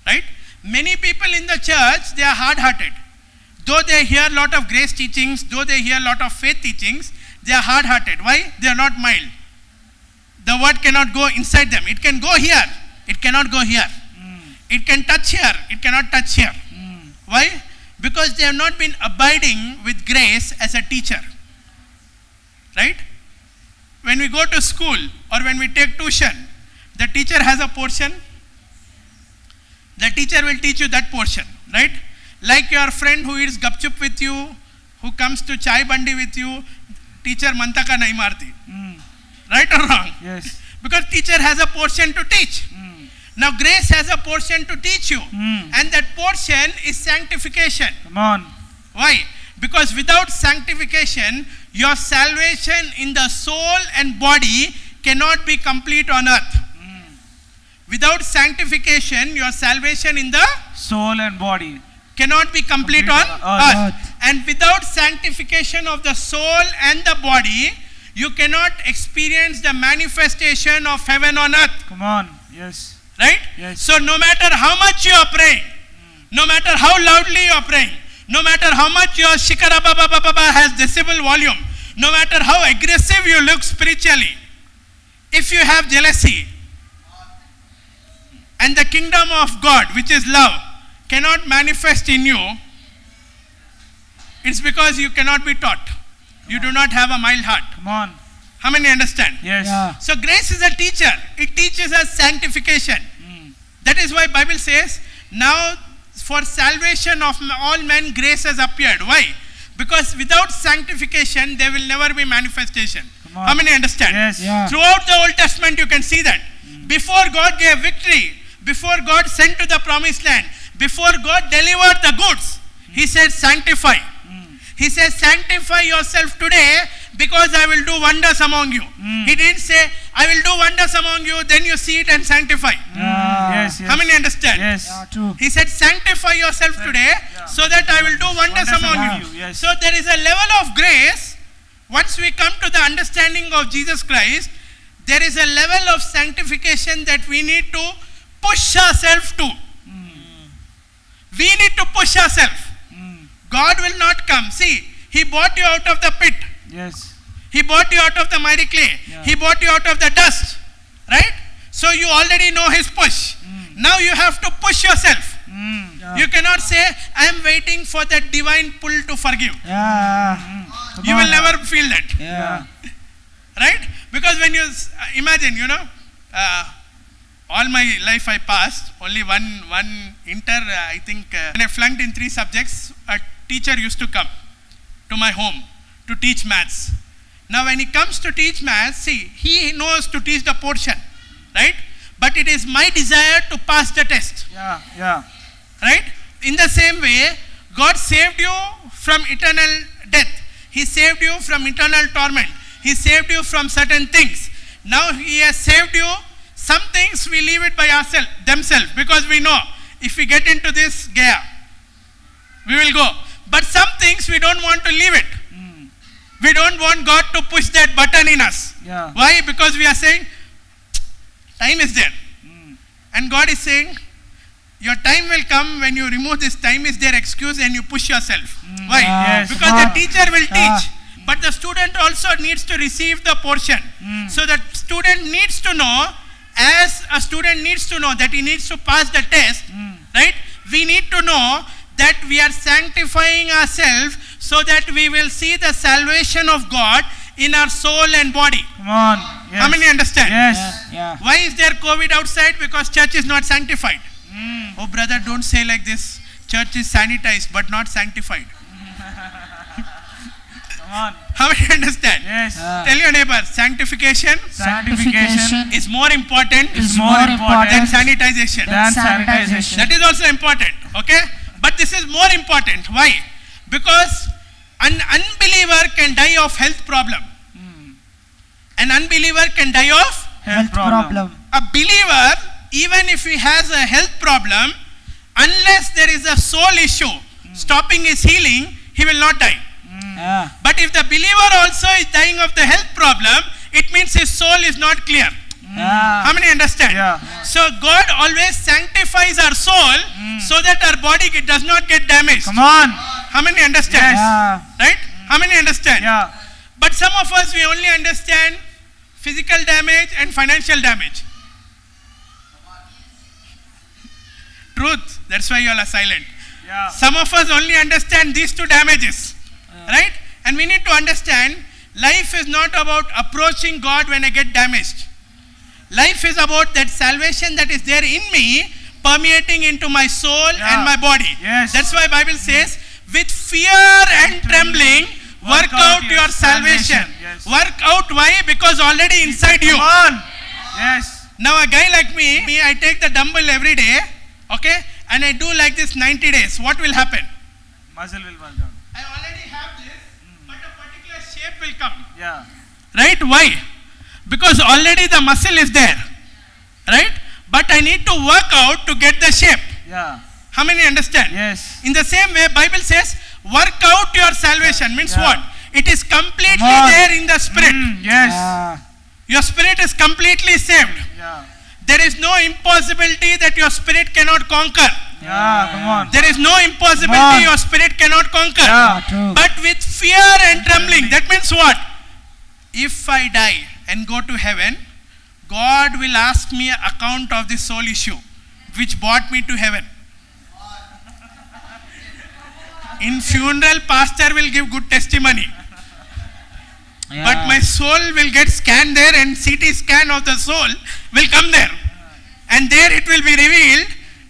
Right? Many people in the church, they are hard-hearted. Though they hear a lot of grace teachings, though they hear a lot of faith teachings, they are hard-hearted. Why? They are not mild. The word cannot go inside them. It can go here. It cannot go here. It can touch here. It cannot touch here. Why? Because they have not been abiding with grace as a teacher. Right? When we go to school or when we take tuition, the teacher has a portion. The teacher will teach you that portion. Right? Like your friend who eats gupchup with you, who comes to chai bandi with you, teacher mantaka nahi marti. Right or wrong? Yes. Because teacher has a portion to teach. Now grace has a portion to teach you. And that portion is sanctification. Come on. Why? Because without sanctification, your salvation in the soul and body cannot be complete on earth. Without sanctification, your salvation in the Soul and body. cannot be complete on earth. And without sanctification of the soul and the body, you cannot experience the manifestation of heaven on earth. Come on. Yes. Right? Yes. So no matter how much you are praying, no matter how loudly you are praying, no matter how much your shikara baba baba has decibel volume, no matter how aggressive you look spiritually, if you have jealousy, and the kingdom of God, which is love, cannot manifest in you, it's because you cannot be taught. You do not have a mild heart. Come on. How many understand? Yes. Yeah. So grace is a teacher. It teaches us sanctification. That is why Bible says, now for salvation of all men grace has appeared. Why? Because without sanctification there will never be manifestation. Come on. How many understand? Yes. Yeah. Throughout the Old Testament you can see that. Before God gave victory, before God sent to the promised land, before God delivered the goods, He said sanctify. He says sanctify yourself today because I will do wonders among you. He didn't say I will do wonders among you, then you see it and sanctify. Yes. Yes. How many understand? Yes. Yeah, true. He said sanctify yourself today so that I will do wonders among among you. you, yes. So there is a level of grace. Once we come to the understanding of Jesus Christ, there is a level of sanctification that we need to push ourselves to. We need to push ourselves. God will not come. See, He bought you out of the pit. Yes. He bought you out of the miry clay. Yeah. He bought you out of the dust. Right? So you already know His push. Now you have to push yourself. Yeah. You cannot say, I am waiting for that divine pull to forgive. Yeah. Come You on. will never feel that. Yeah. Right? Because when you imagine, all my life I passed, only one I think, when I flunked in 3 subjects, a teacher used to come to my home to teach maths. Now when he comes to teach maths, see, he knows to teach the portion, right? But it is my desire to pass the test, Yeah. Yeah. right? In the same way, God saved you from eternal death. He saved you from eternal torment. He saved you from certain things. Now He has saved you. Some things we leave it by themselves, because we know if we get into this gaya, we will go. But some things we don't want to leave it. We don't want God to push that button in us. Yeah. Why? Because we are saying, Time is there. And God is saying, your time will come when you remove this time is their excuse and you push yourself. Why? Yes. Because the teacher will Yeah. teach, but the student also needs to receive the portion. So the student needs to know, as a student needs to know that he needs to pass the test, right? We need to know that we are sanctifying ourselves so that we will see the salvation of God in our soul and body. Come on. Yes. How many understand? Yes. Yeah. Why is there COVID outside? Because church is not sanctified. Oh brother, don't say like this. Church is sanitized but not sanctified. Come on. How many understand? Yes. Tell your neighbor, sanctification Sanctification is more important is more than important sanitization. than sanitization. That is also important, okay? But this is more important. Why? Because an unbeliever can die of health problem. An unbeliever can die of Health problem. a believer, even if he has a health problem, unless there is a soul issue stopping his healing, he will not die. Yeah. But if the believer also is dying of the health problem, it means his soul is not clear. Yeah. How many understand? Yeah. So God always sanctifies our soul so that our body does not get damaged. Come on. How many understand? Yes. Yeah. Right? How many understand? Yeah. But some of us, we only understand physical damage and financial damage. Truth. That's why you all are silent. Yeah. Some of us only understand these two damages. Right? And we need to understand life is not about approaching God when I get damaged. Life is about that salvation that is there in me permeating into my soul and my body. Yes. That's why Bible says, with fear and trembling, work out your salvation. Yes. Work out why? Because already inside you. Come on. Yes. Now a guy like me, I take the dumbbell every day, okay, and I do like this 90 days. What will happen? Muscle will work down. I already have this, but a particular shape will come. Yeah. Right? Why? Because already the muscle is there. Right? But I need to work out to get the shape. Yeah. How many understand? Yes. In the same way, Bible says, work out your salvation. Means Yeah. what? It is completely Come on. there in the spirit. Yes. Yeah. Your spirit is completely saved. Yeah. There is no impossibility that your spirit cannot conquer. Yeah. Come on. There is no Come impossibility on. your spirit cannot conquer. Yeah. True. But with fear and trembling, that means what? If I die and go to heaven, God will ask me account of this soul issue, which brought me to heaven. In funeral, pastor will give good testimony. Yeah. But my soul will get scanned there, and CT scan of the soul will come there. And there it will be revealed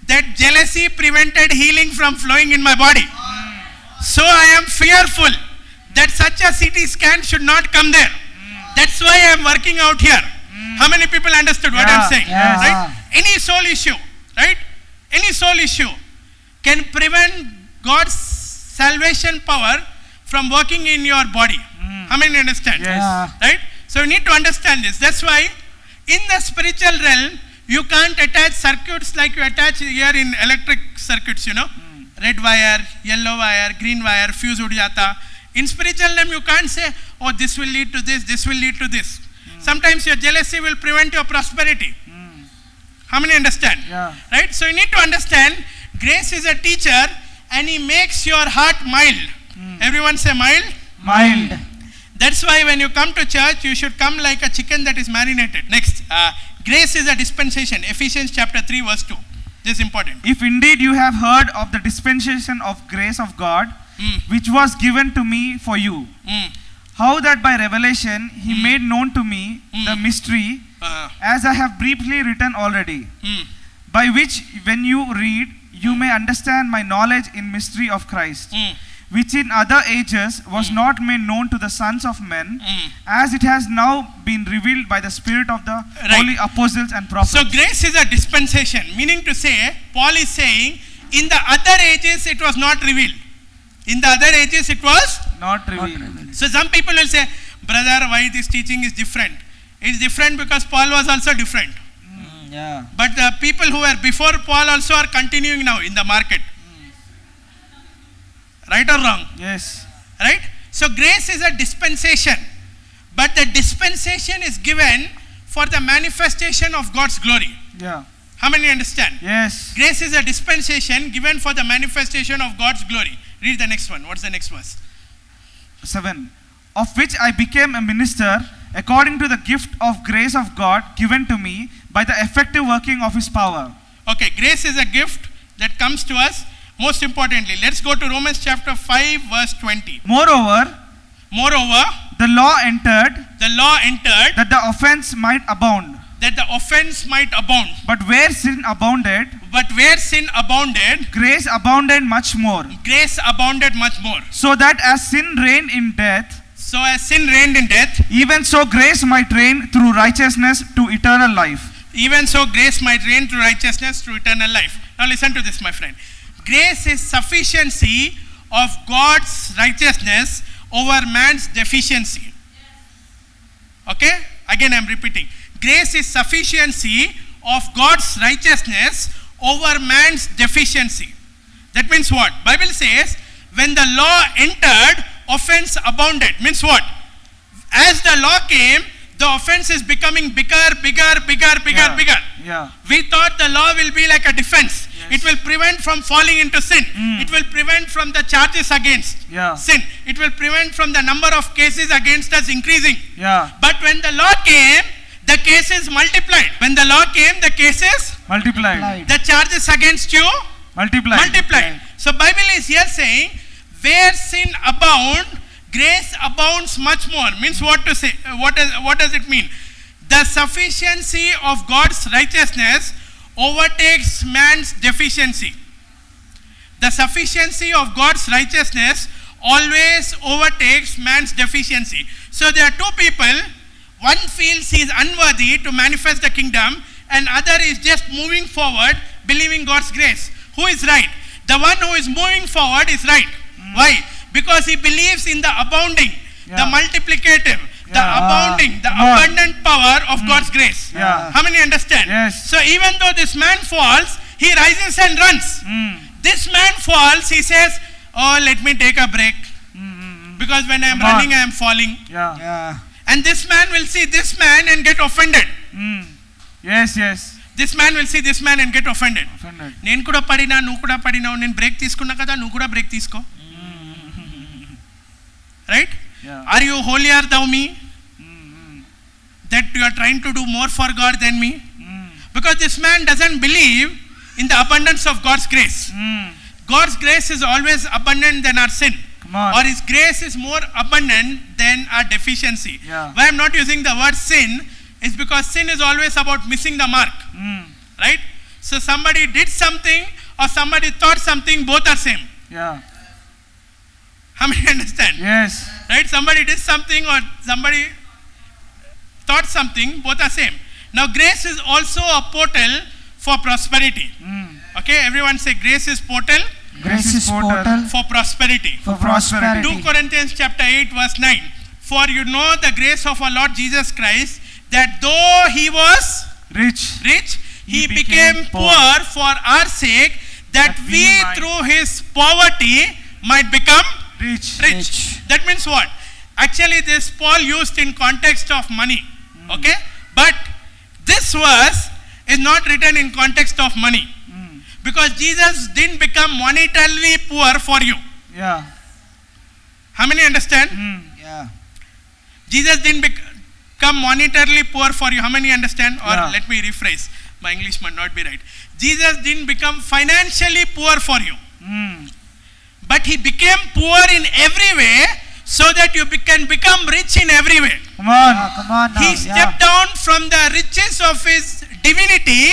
that jealousy prevented healing from flowing in my body. So I am fearful that such a CT scan should not come there. That's why I am working out here. How many people understood what I am Yeah, saying? yes. Right? Any soul issue, right? Any soul issue can prevent God's salvation power from working in your body. How many understand? Yes. Yeah. Right? So you need to understand this. That's why in the spiritual realm, you can't attach circuits like you attach here in electric circuits, you know. Red wire, yellow wire, green wire, fuse ud jata. In spiritual realm, you can't say, oh, this will lead to this will lead to this. Sometimes your jealousy will prevent your prosperity. How many understand? Yeah. Right? So you need to understand, grace is a teacher and he makes your heart mild. Everyone say mild. Mild. That's why when you come to church, you should come like a chicken that is marinated. Next, grace is a dispensation. Ephesians chapter 3 verse 2. This is important. If indeed you have heard of the dispensation of grace of God, which was given to me for you, how that by revelation he made known to me the mystery, as I have briefly written already, by which when you read, you may understand my knowledge in mystery of Christ, which in other ages was not made known to the sons of men, as it has now been revealed by the Spirit of the Right. holy apostles and prophets. So grace is a dispensation, meaning to say, Paul is saying, in the other ages it was not revealed. In the other ages it was. not revealed. So some people will say, brother, why this teaching is different? It's different because Paul was also different. Yeah. But the people who were before Paul also are continuing now in the market. Right or wrong? Yes. Right? So grace is a dispensation. But the dispensation is given for the manifestation of God's glory. Yeah. How many understand? Yes. Grace is a dispensation given for the manifestation of God's glory. Read the next one. What's the next verse? 7. Of which I became a minister according to the gift of grace of God given to me by the effective working of his power. Okay, grace is a gift that comes to us. Most importantly, let's go to Romans chapter 5 verse 20. Moreover, The law entered law entered that the offense might abound. that the offense might abound. But where sin abounded, But where sin abounded, grace abounded much more. grace abounded much more. So that as sin reigned in death, So as sin reigned in death, even so grace might reign through righteousness to eternal life. even so grace might reign through righteousness through eternal life. Now listen to this, my friend. Grace is sufficiency of God's righteousness over man's deficiency. Okay? Again I'm repeating. Grace is sufficiency of God's righteousness over man's deficiency. That means what? Bible says when the law entered, offense abounded. Means what? As the law came, the offense is becoming bigger. Yeah. We thought the law will be like a defense. Yes. It will prevent from falling into sin. It will prevent from the charges against Yeah. sin. It will prevent from the number of cases against us increasing. Yeah. But when the law came, the cases multiplied. When the law came, the cases, Multiplied. the charges against you Multiplied. So Bible is here saying, where sin abound, grace abounds much more. Means what to say? What does it mean? The sufficiency of God's righteousness overtakes man's deficiency. The sufficiency of God's righteousness always overtakes man's deficiency. So there are two people. One feels he is unworthy to manifest the kingdom, and other is just moving forward, believing God's grace. Who is right? The one who is moving forward is right. Why? Because he believes in the abounding, the multiplicative, the abounding, the abundant power of God's grace. Yeah. How many understand? Yes. So even though this man falls, he rises and runs. This man falls, he says, oh, let me take a break. Because when I am Come on. running, I am falling. Yeah. Yeah. And this man will see this man and get offended. Yes. This man will see this man and get offended. Offended. నేను కూడా పడినా నువ్వు కూడా పడినావు నేను break తీసుకున్నా కదా నువ్వు కూడా బ్రేక్ తీసుకో right Yeah. Are you holier thou me that you are trying to do more for God than me because this man doesn't believe in the abundance of God's గ్రేస్ God's grace is always abundant than our sin. Come on. Or his grace is more abundant than our deficiency. Yeah. Why I'm not using the word sin is because sin is always about missing the mark. Right? So somebody did something or somebody thought something, both are same. Yeah. How many understand? Yes. Right? Somebody did something or somebody thought something, both are same. Now grace is also a portal for prosperity. Okay, everyone say grace is portal Grace is portal for prosperity. for prosperity. 2 Corinthians chapter 8 verse 9. For you know the grace of our Lord Jesus Christ, that though he was Rich. he became poor for our sake, that That we we might- through his poverty might become Rich. rich. That means what? Actually this Paul used in context of money. Okay? But this verse is not written in context of money. Because Jesus didn't become monetarily poor for you. Yeah. How many understand? Yeah. Jesus didn't become monetarily poor for you. How many understand? Or Yeah. let me rephrase. My English might not be right. Jesus didn't become financially poor for you. But he became poor in every way so that you can become rich in every way. Come on. Come on now. He stepped down from the riches of his divinity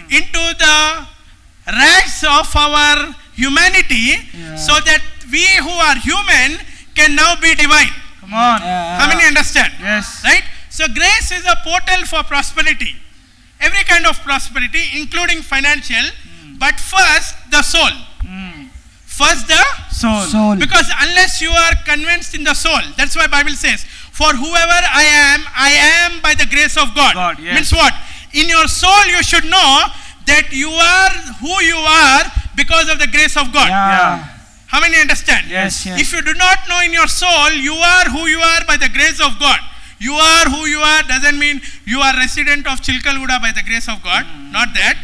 into the rags of our humanity, so that we who are human can now be divine. Come on. How many understand? Yes. Right? So grace is a portal for prosperity. Every kind of prosperity, including financial, but first the soul. First the Soul. because unless you are convinced in the soul, that's why Bible says, for whoever I am by the grace of God. God, yes. Means what? In your soul you should know that you are who you are because of the grace of God. Yeah. How many understand? Yes. If you do not know in your soul, you are who you are by the grace of God. you are who you are doesn't mean you are resident of Chilkalguda by the grace of God. Not that.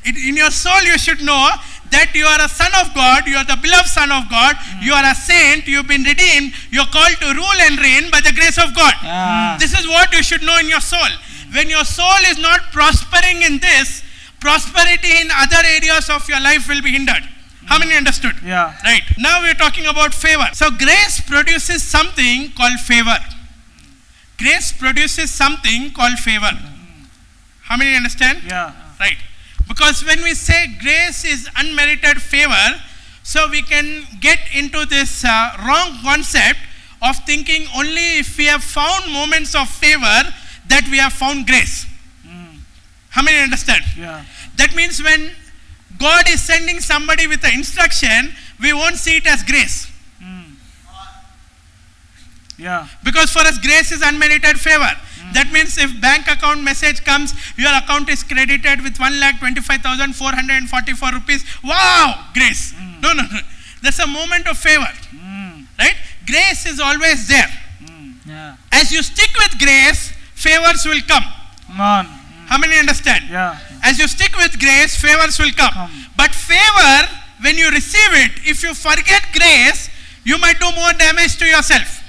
In your soul you should know that you are a son of God, you are the beloved son of God, you are a saint, you've been redeemed, you're called to rule and reign by the grace of God. Yeah. This is what you should know in your soul. When your soul is not prospering in this, prosperity in other areas of your life will be hindered. How many understood? Yeah. Right. Now we are talking about favor. So grace produces something called favor. Grace produces something called favor. How many understand? Yeah. Right. Because when we say grace is unmerited favor, so we can get into this wrong concept of thinking only if we have found moments of favor that we have found grace. How many understand? Yeah. That means when God is sending somebody with an instruction, we won't see it as grace. Yeah. Because for us, grace is unmerited favor. That means if bank account message comes, your account is credited with 1,25,444 rupees. Wow, grace. No. That's a moment of favor. Right? Grace is always there. Yeah. As you stick with grace, favors will come. Come on. How many understand? Yeah. As you stick with grace, favors will come. But favor, when you receive it, if you forget grace, you might do more damage to yourself.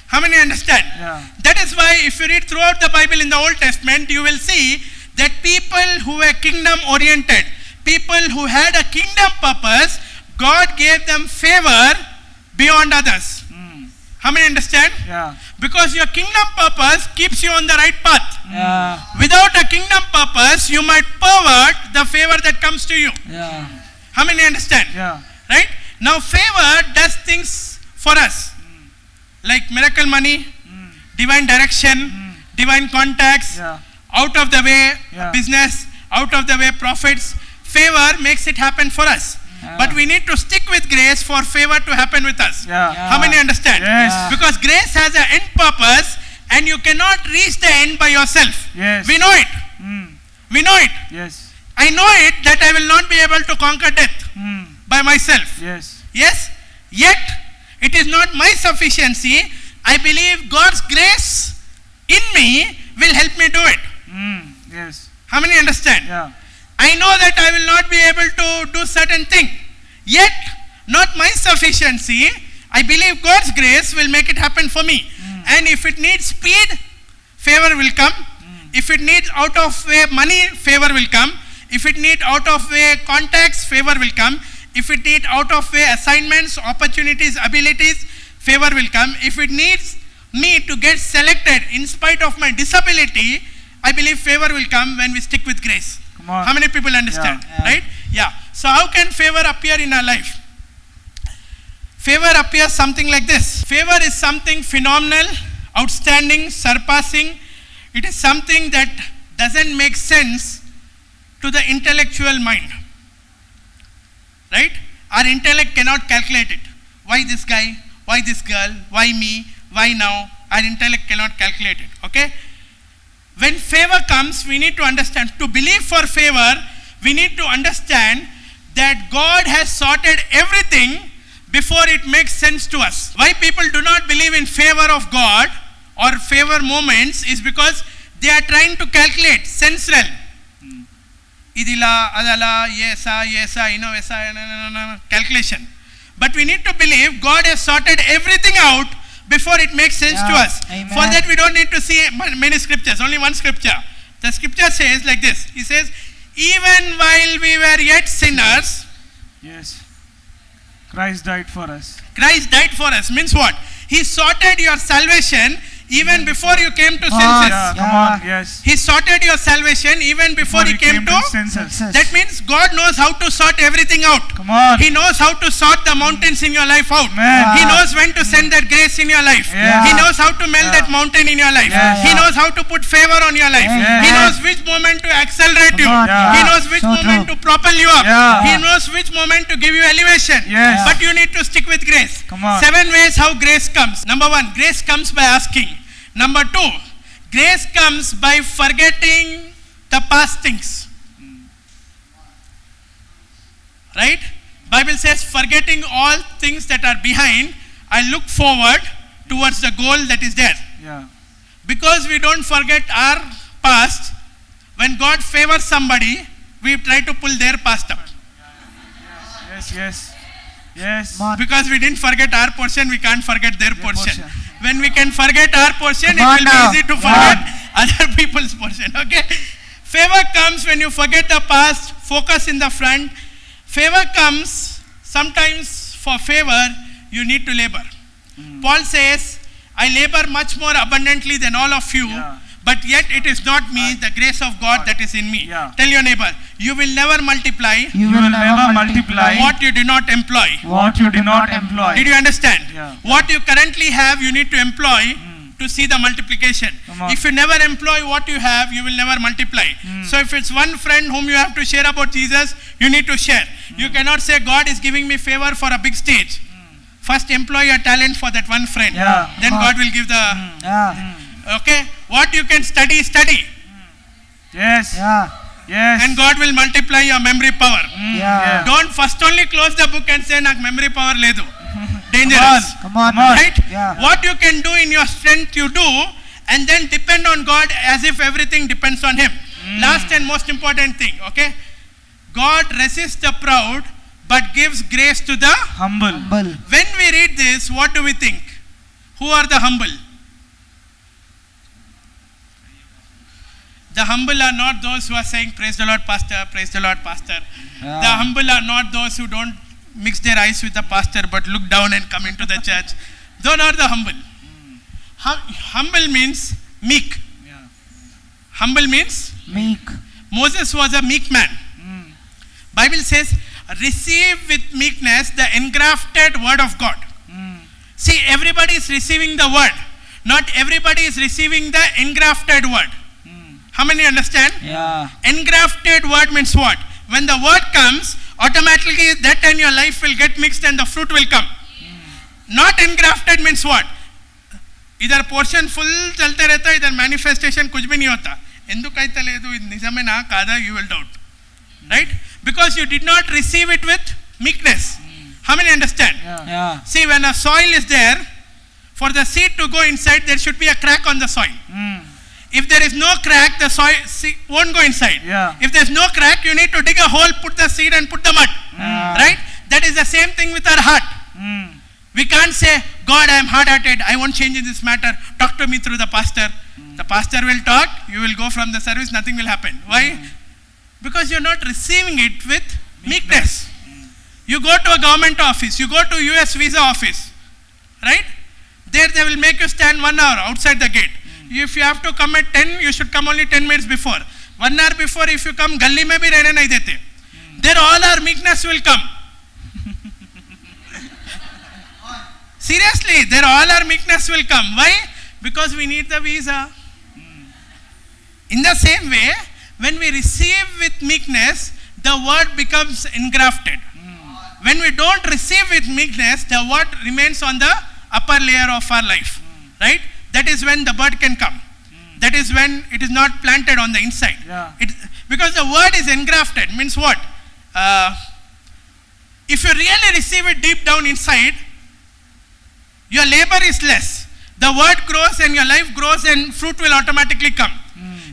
How many understand? Yeah. That is why if you read throughout the Bible in the Old Testament, you will see that people who were kingdom oriented, people who had a kingdom purpose, God gave them favor beyond others. How many understand? Yeah. Because your kingdom purpose keeps you on the right path. Yeah. Without a kingdom purpose, you might pervert the favor that comes to you. Yeah. How many understand? Yeah. Right? Now favor does things for us. Like miracle money, divine direction, divine contacts, Yeah. out of the way Yeah. business, out of the way profits. Favor makes it happen for us. But we need to stick with grace for favor to happen with us. Yeah. How many understand? Yes. Because grace has an end purpose and you cannot reach the end by yourself. Yes. We know it. We know it. Yes. I know it that I will not be able to conquer death by myself. Yes. Yes? Yet, it is not my sufficiency. I believe God's grace in me will help me do it. Yes. How many understand? Yeah. I know that I will not be able to do certain thing. Yet, not my sufficiency. I believe God's grace will make it happen for me. And if it needs speed, favor will come. If it needs out of way money, favor will come. If it needs out of way contacts, favor will come. If it needs out of way assignments, opportunities, abilities, favor will come. If it needs me to get selected in spite of my disability, I believe favor will come when we stick with grace. Come on. How many people understand? Yeah. Right? Yeah. So how can favor appear in our life? Favor appears something like this. Favor is something phenomenal, outstanding, surpassing. It is something that doesn't make sense to the intellectual mind. Right? Our intellect cannot calculate it. Why this guy? Why this girl? Why me? Why now? Our intellect cannot calculate it. Okay? When favor comes, we need to understand. To believe for favor, we need to understand that God has sorted everything before it makes sense to us. Why people do not believe in favor of God or favor moments is because they are trying to calculate sense realm. Idila, adala, yesa, calculation. But we need to believe God has sorted everything out before it makes sense to us. Amen. For that we don't need to see many scriptures, only one scripture. The scripture says like this. He says, even while we were yet sinners, Yes. Christ died for us. Christ died for us. Means what? He sorted your salvation even before you came to Ah, senses. Yeah. Come on. Yes. He sorted your salvation even before he came to senses. That means God knows how to sort everything out. Come on. He knows how to sort the mountains in your life out. Amen. He knows when to send that grace in your life. Yeah. He knows how to melt that mountain in your life. Yes. He knows how to put favor on your life. Yes. He knows which moment to accelerate you. Come on. Yeah. He knows which So moment true. to propel you up. Yeah. He knows which moment to give you elevation. Yes. But you need to stick with grace. Come on. 7 ways how grace comes. Number 1, grace comes by asking. Number 2, grace comes by forgetting the past things. Right? Bible says, forgetting all things that are behind, I look forward towards the goal that is there. Yeah. Because we don't forget our past, when God favors somebody, we try to pull their past up. Yes. Come on. Because we didn't forget our portion, we can't forget their portion. portion. When we can forget our portion, Come on it will now. be easy to Yeah. forget other people's portion. Okay? Favor comes when you forget the past, focus in the front. Favor comes sometimes. For favor, you need to labor. Paul says, I labor much more abundantly than all of you, Yeah. but yet it is not me, the grace of God that is in me. Yeah. Tell your neighbor, you will never multiply You will never multiply what you do not employ. What you did not employ. Did you understand? Yeah. What you currently have, you need to employ to see the multiplication. Come on. If you never employ what you have, you will never multiply. So if it's one friend whom you have to share about Jesus, you need to share. You cannot say, God is giving me favor for a big stage. First employ your talent for that one friend. Yeah. Then Come on. God will give the, Yeah. okay? What you can study. Yes. Yeah. And God will multiply your memory power. Yeah. Don't first only close the book and say, నాకు memory power లేదు. Dangerous. Come on. Right? Yeah. What you can do in your strength, you do, and then depend on God as if everything depends on Him. Last and most important thing, okay? God resists the proud, but gives grace to the. Humble. Humble. When we read this, what do we think? Who are the humble? The humble are not those who are saying, praise the Lord, pastor, praise the Lord, pastor. Yeah. The humble are not those who don't mix their eyes with the pastor but look down and come into the church. Those are the humble. Humble means meek. Yeah. Humble means Meek. Moses was a meek man. Bible says, receive with meekness the engrafted word of God. See, everybody is receiving the word. Not everybody is receiving the engrafted word. How many understand? Yeah. Engrafted word means what? When the word comes, automatically that and your life will get mixed and the fruit will come. Not engrafted means what? इधर portion full चलते रहता है, इधर manifestation कुछ भी नहीं होता. ఎందుకు అయితే లేదు, ఇది నిజమేనా కాదా, you will doubt. Right? Because you did not receive it with meekness. How many understand? Yeah. See, when a soil is there, for the seed to go inside, there should be a crack on the soil. If there is no crack, the soil won't go inside. Yeah. If there's no crack, you need to dig a hole, put the seed and put the mud. Right? That is the same thing with our heart. We can't say, God, I am hard-hearted, I won't change in this matter, talk to me through the pastor. The pastor will talk, you will go from the service, nothing will happen. Why? Because you're not receiving it with meekness. You go to a government office, you go to US visa office, right? There they will make you stand 1 hour outside the gate. If you have to come at 10, you should come only 10 minutes before. 1 hour before, if you come, गली में भी रहने नहीं देते. There all our meekness will come. Seriously, there all our meekness will come. Why? Because we need the visa. In the same way, when we receive with meekness, the word becomes engrafted. When we don't receive with meekness, the word remains on the upper layer of our life. Right? That is when the bird can come. That is when it is not planted on the inside. Yeah. Because the word is engrafted. Means what? If you really receive it deep down inside, your labor is less. The word grows and your life grows and fruit will automatically come.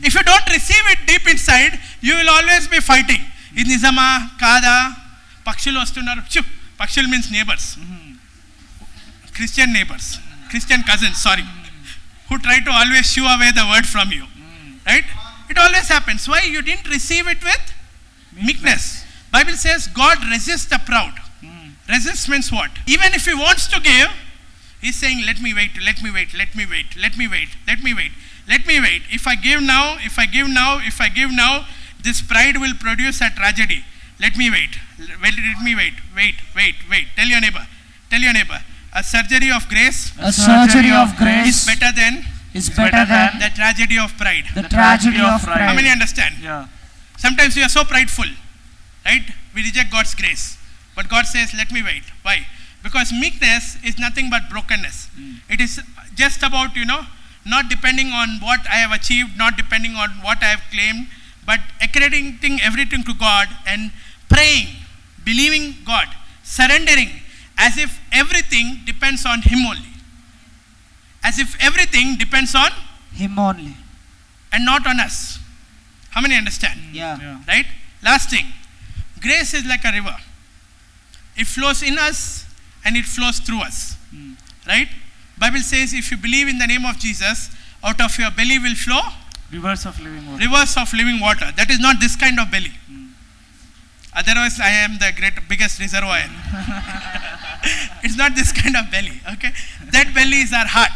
If you don't receive it deep inside, you will always be fighting. ఇది నిజమా కాదా, పక్షులు వస్తున్నారు. పక్షులు means neighbors. Christian neighbors, Christian cousins, sorry, who try to always shoo away the word from you. Right? It always happens. Why? You didn't receive it with meekness. Bible says God resists the proud. Resist means what? Even if he wants to give, he's saying, let me wait, let me wait, let me wait, let me wait, let me wait, let me wait. If I give now, if I give now, if I give now, this pride will produce a tragedy. Let me wait, let me wait, wait. Tell your neighbor, a surgery of grace A surgery of is grace better than is better than the tragedy of pride. the tragedy of pride. How many pride. understand? Yeah. Sometimes we are so prideful, right? We reject God's grace. But God says, let me wait. Why? Because meekness is nothing but brokenness. It is just about, not depending on what I have achieved, not depending on what I have claimed, but accrediting everything to God and praying, believing God, surrendering as if everything depends on Him only. As if everything depends on Him only. and not on us. How many understand? Yeah. Right? Last thing, grace is like a river. It flows in us and it flows through us. Right? Bible says if you believe in the name of Jesus, out of your belly will flow Rivers of living water. rivers of living water. That is not this kind of belly. Otherwise, I am the biggest reservoir. It's not this kind of belly. Okay? That belly is our heart.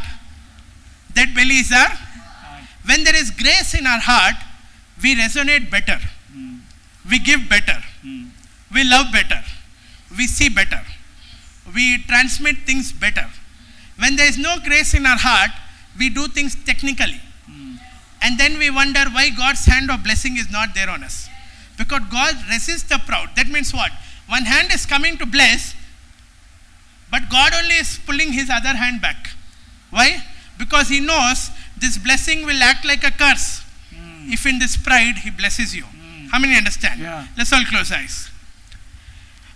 That belly is our. When there is grace in our heart, we resonate better. We give better. We love better. We see better. We transmit things better. When there is no grace in our heart, we do things technically. And then we wonder why God's hand of blessing is not there on us. Because God resists the proud. That means what? One hand is coming to bless, but God only is pulling his other hand back. Why? Because he knows this blessing will act like a curse if in this pride he blesses you. How many understand? Yeah. Let's all close eyes.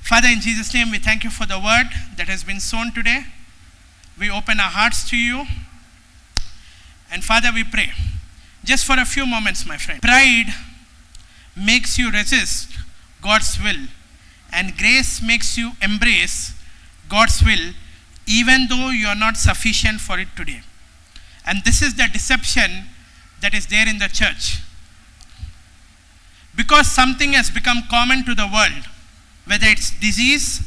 Father, in Jesus' name, we thank you for the word that has been sown today. We open our hearts to you. And Father, we pray, just for a few moments, my friend. Pride makes you resist God's will, and grace makes you embrace God's will, even though you are not sufficient for it today. And this is the deception that is there in the church. Because something has become common to the world, whether it's disease,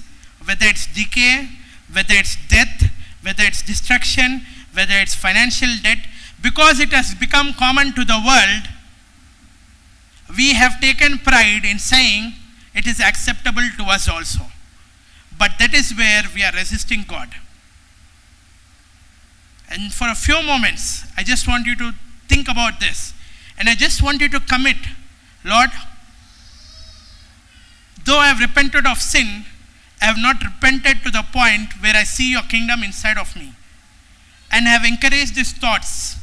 whether it's decay, whether it's death, whether it's destruction, whether it's financial debt, because it has become common to the world, we have taken pride in saying it is acceptable to us also. But that is where we are resisting God. And for a few moments, I just want you to think about this. And I just want you to commit, Lord, though I have repented of sin, I have not repented to the point where I see your kingdom inside of me. And I have encouraged these thoughts.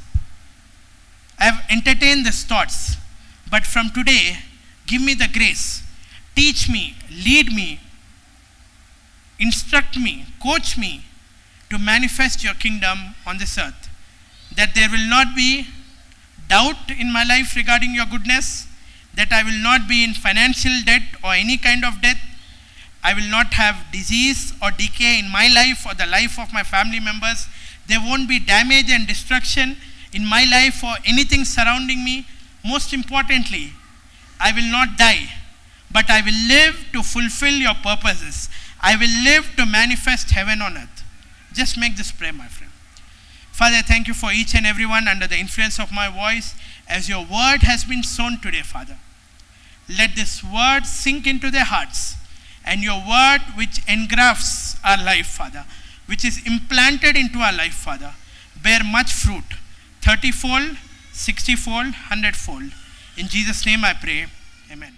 I have entertained these thoughts. But from today, give me the grace. Teach me, lead me, instruct me, coach me to manifest your kingdom on this earth. That there will not be doubt in my life regarding your goodness, that I will not be in financial debt or any kind of debt. I will not have disease or decay in my life or the life of my family members. There won't be damage and destruction in my life or anything surrounding me. Most importantly, I will not die, but I will live to fulfill your purposes. I will live to manifest heaven on earth. Just make this prayer, my friend. Father, I thank you for each and everyone under the influence of my voice as your word has been sown today, Father. Let this word sink into their hearts, and your word which engrafts our life, Father, which is implanted into our life, Father, bear much fruit, 30-fold, 60-fold, 100-fold. In Jesus' name I pray, amen.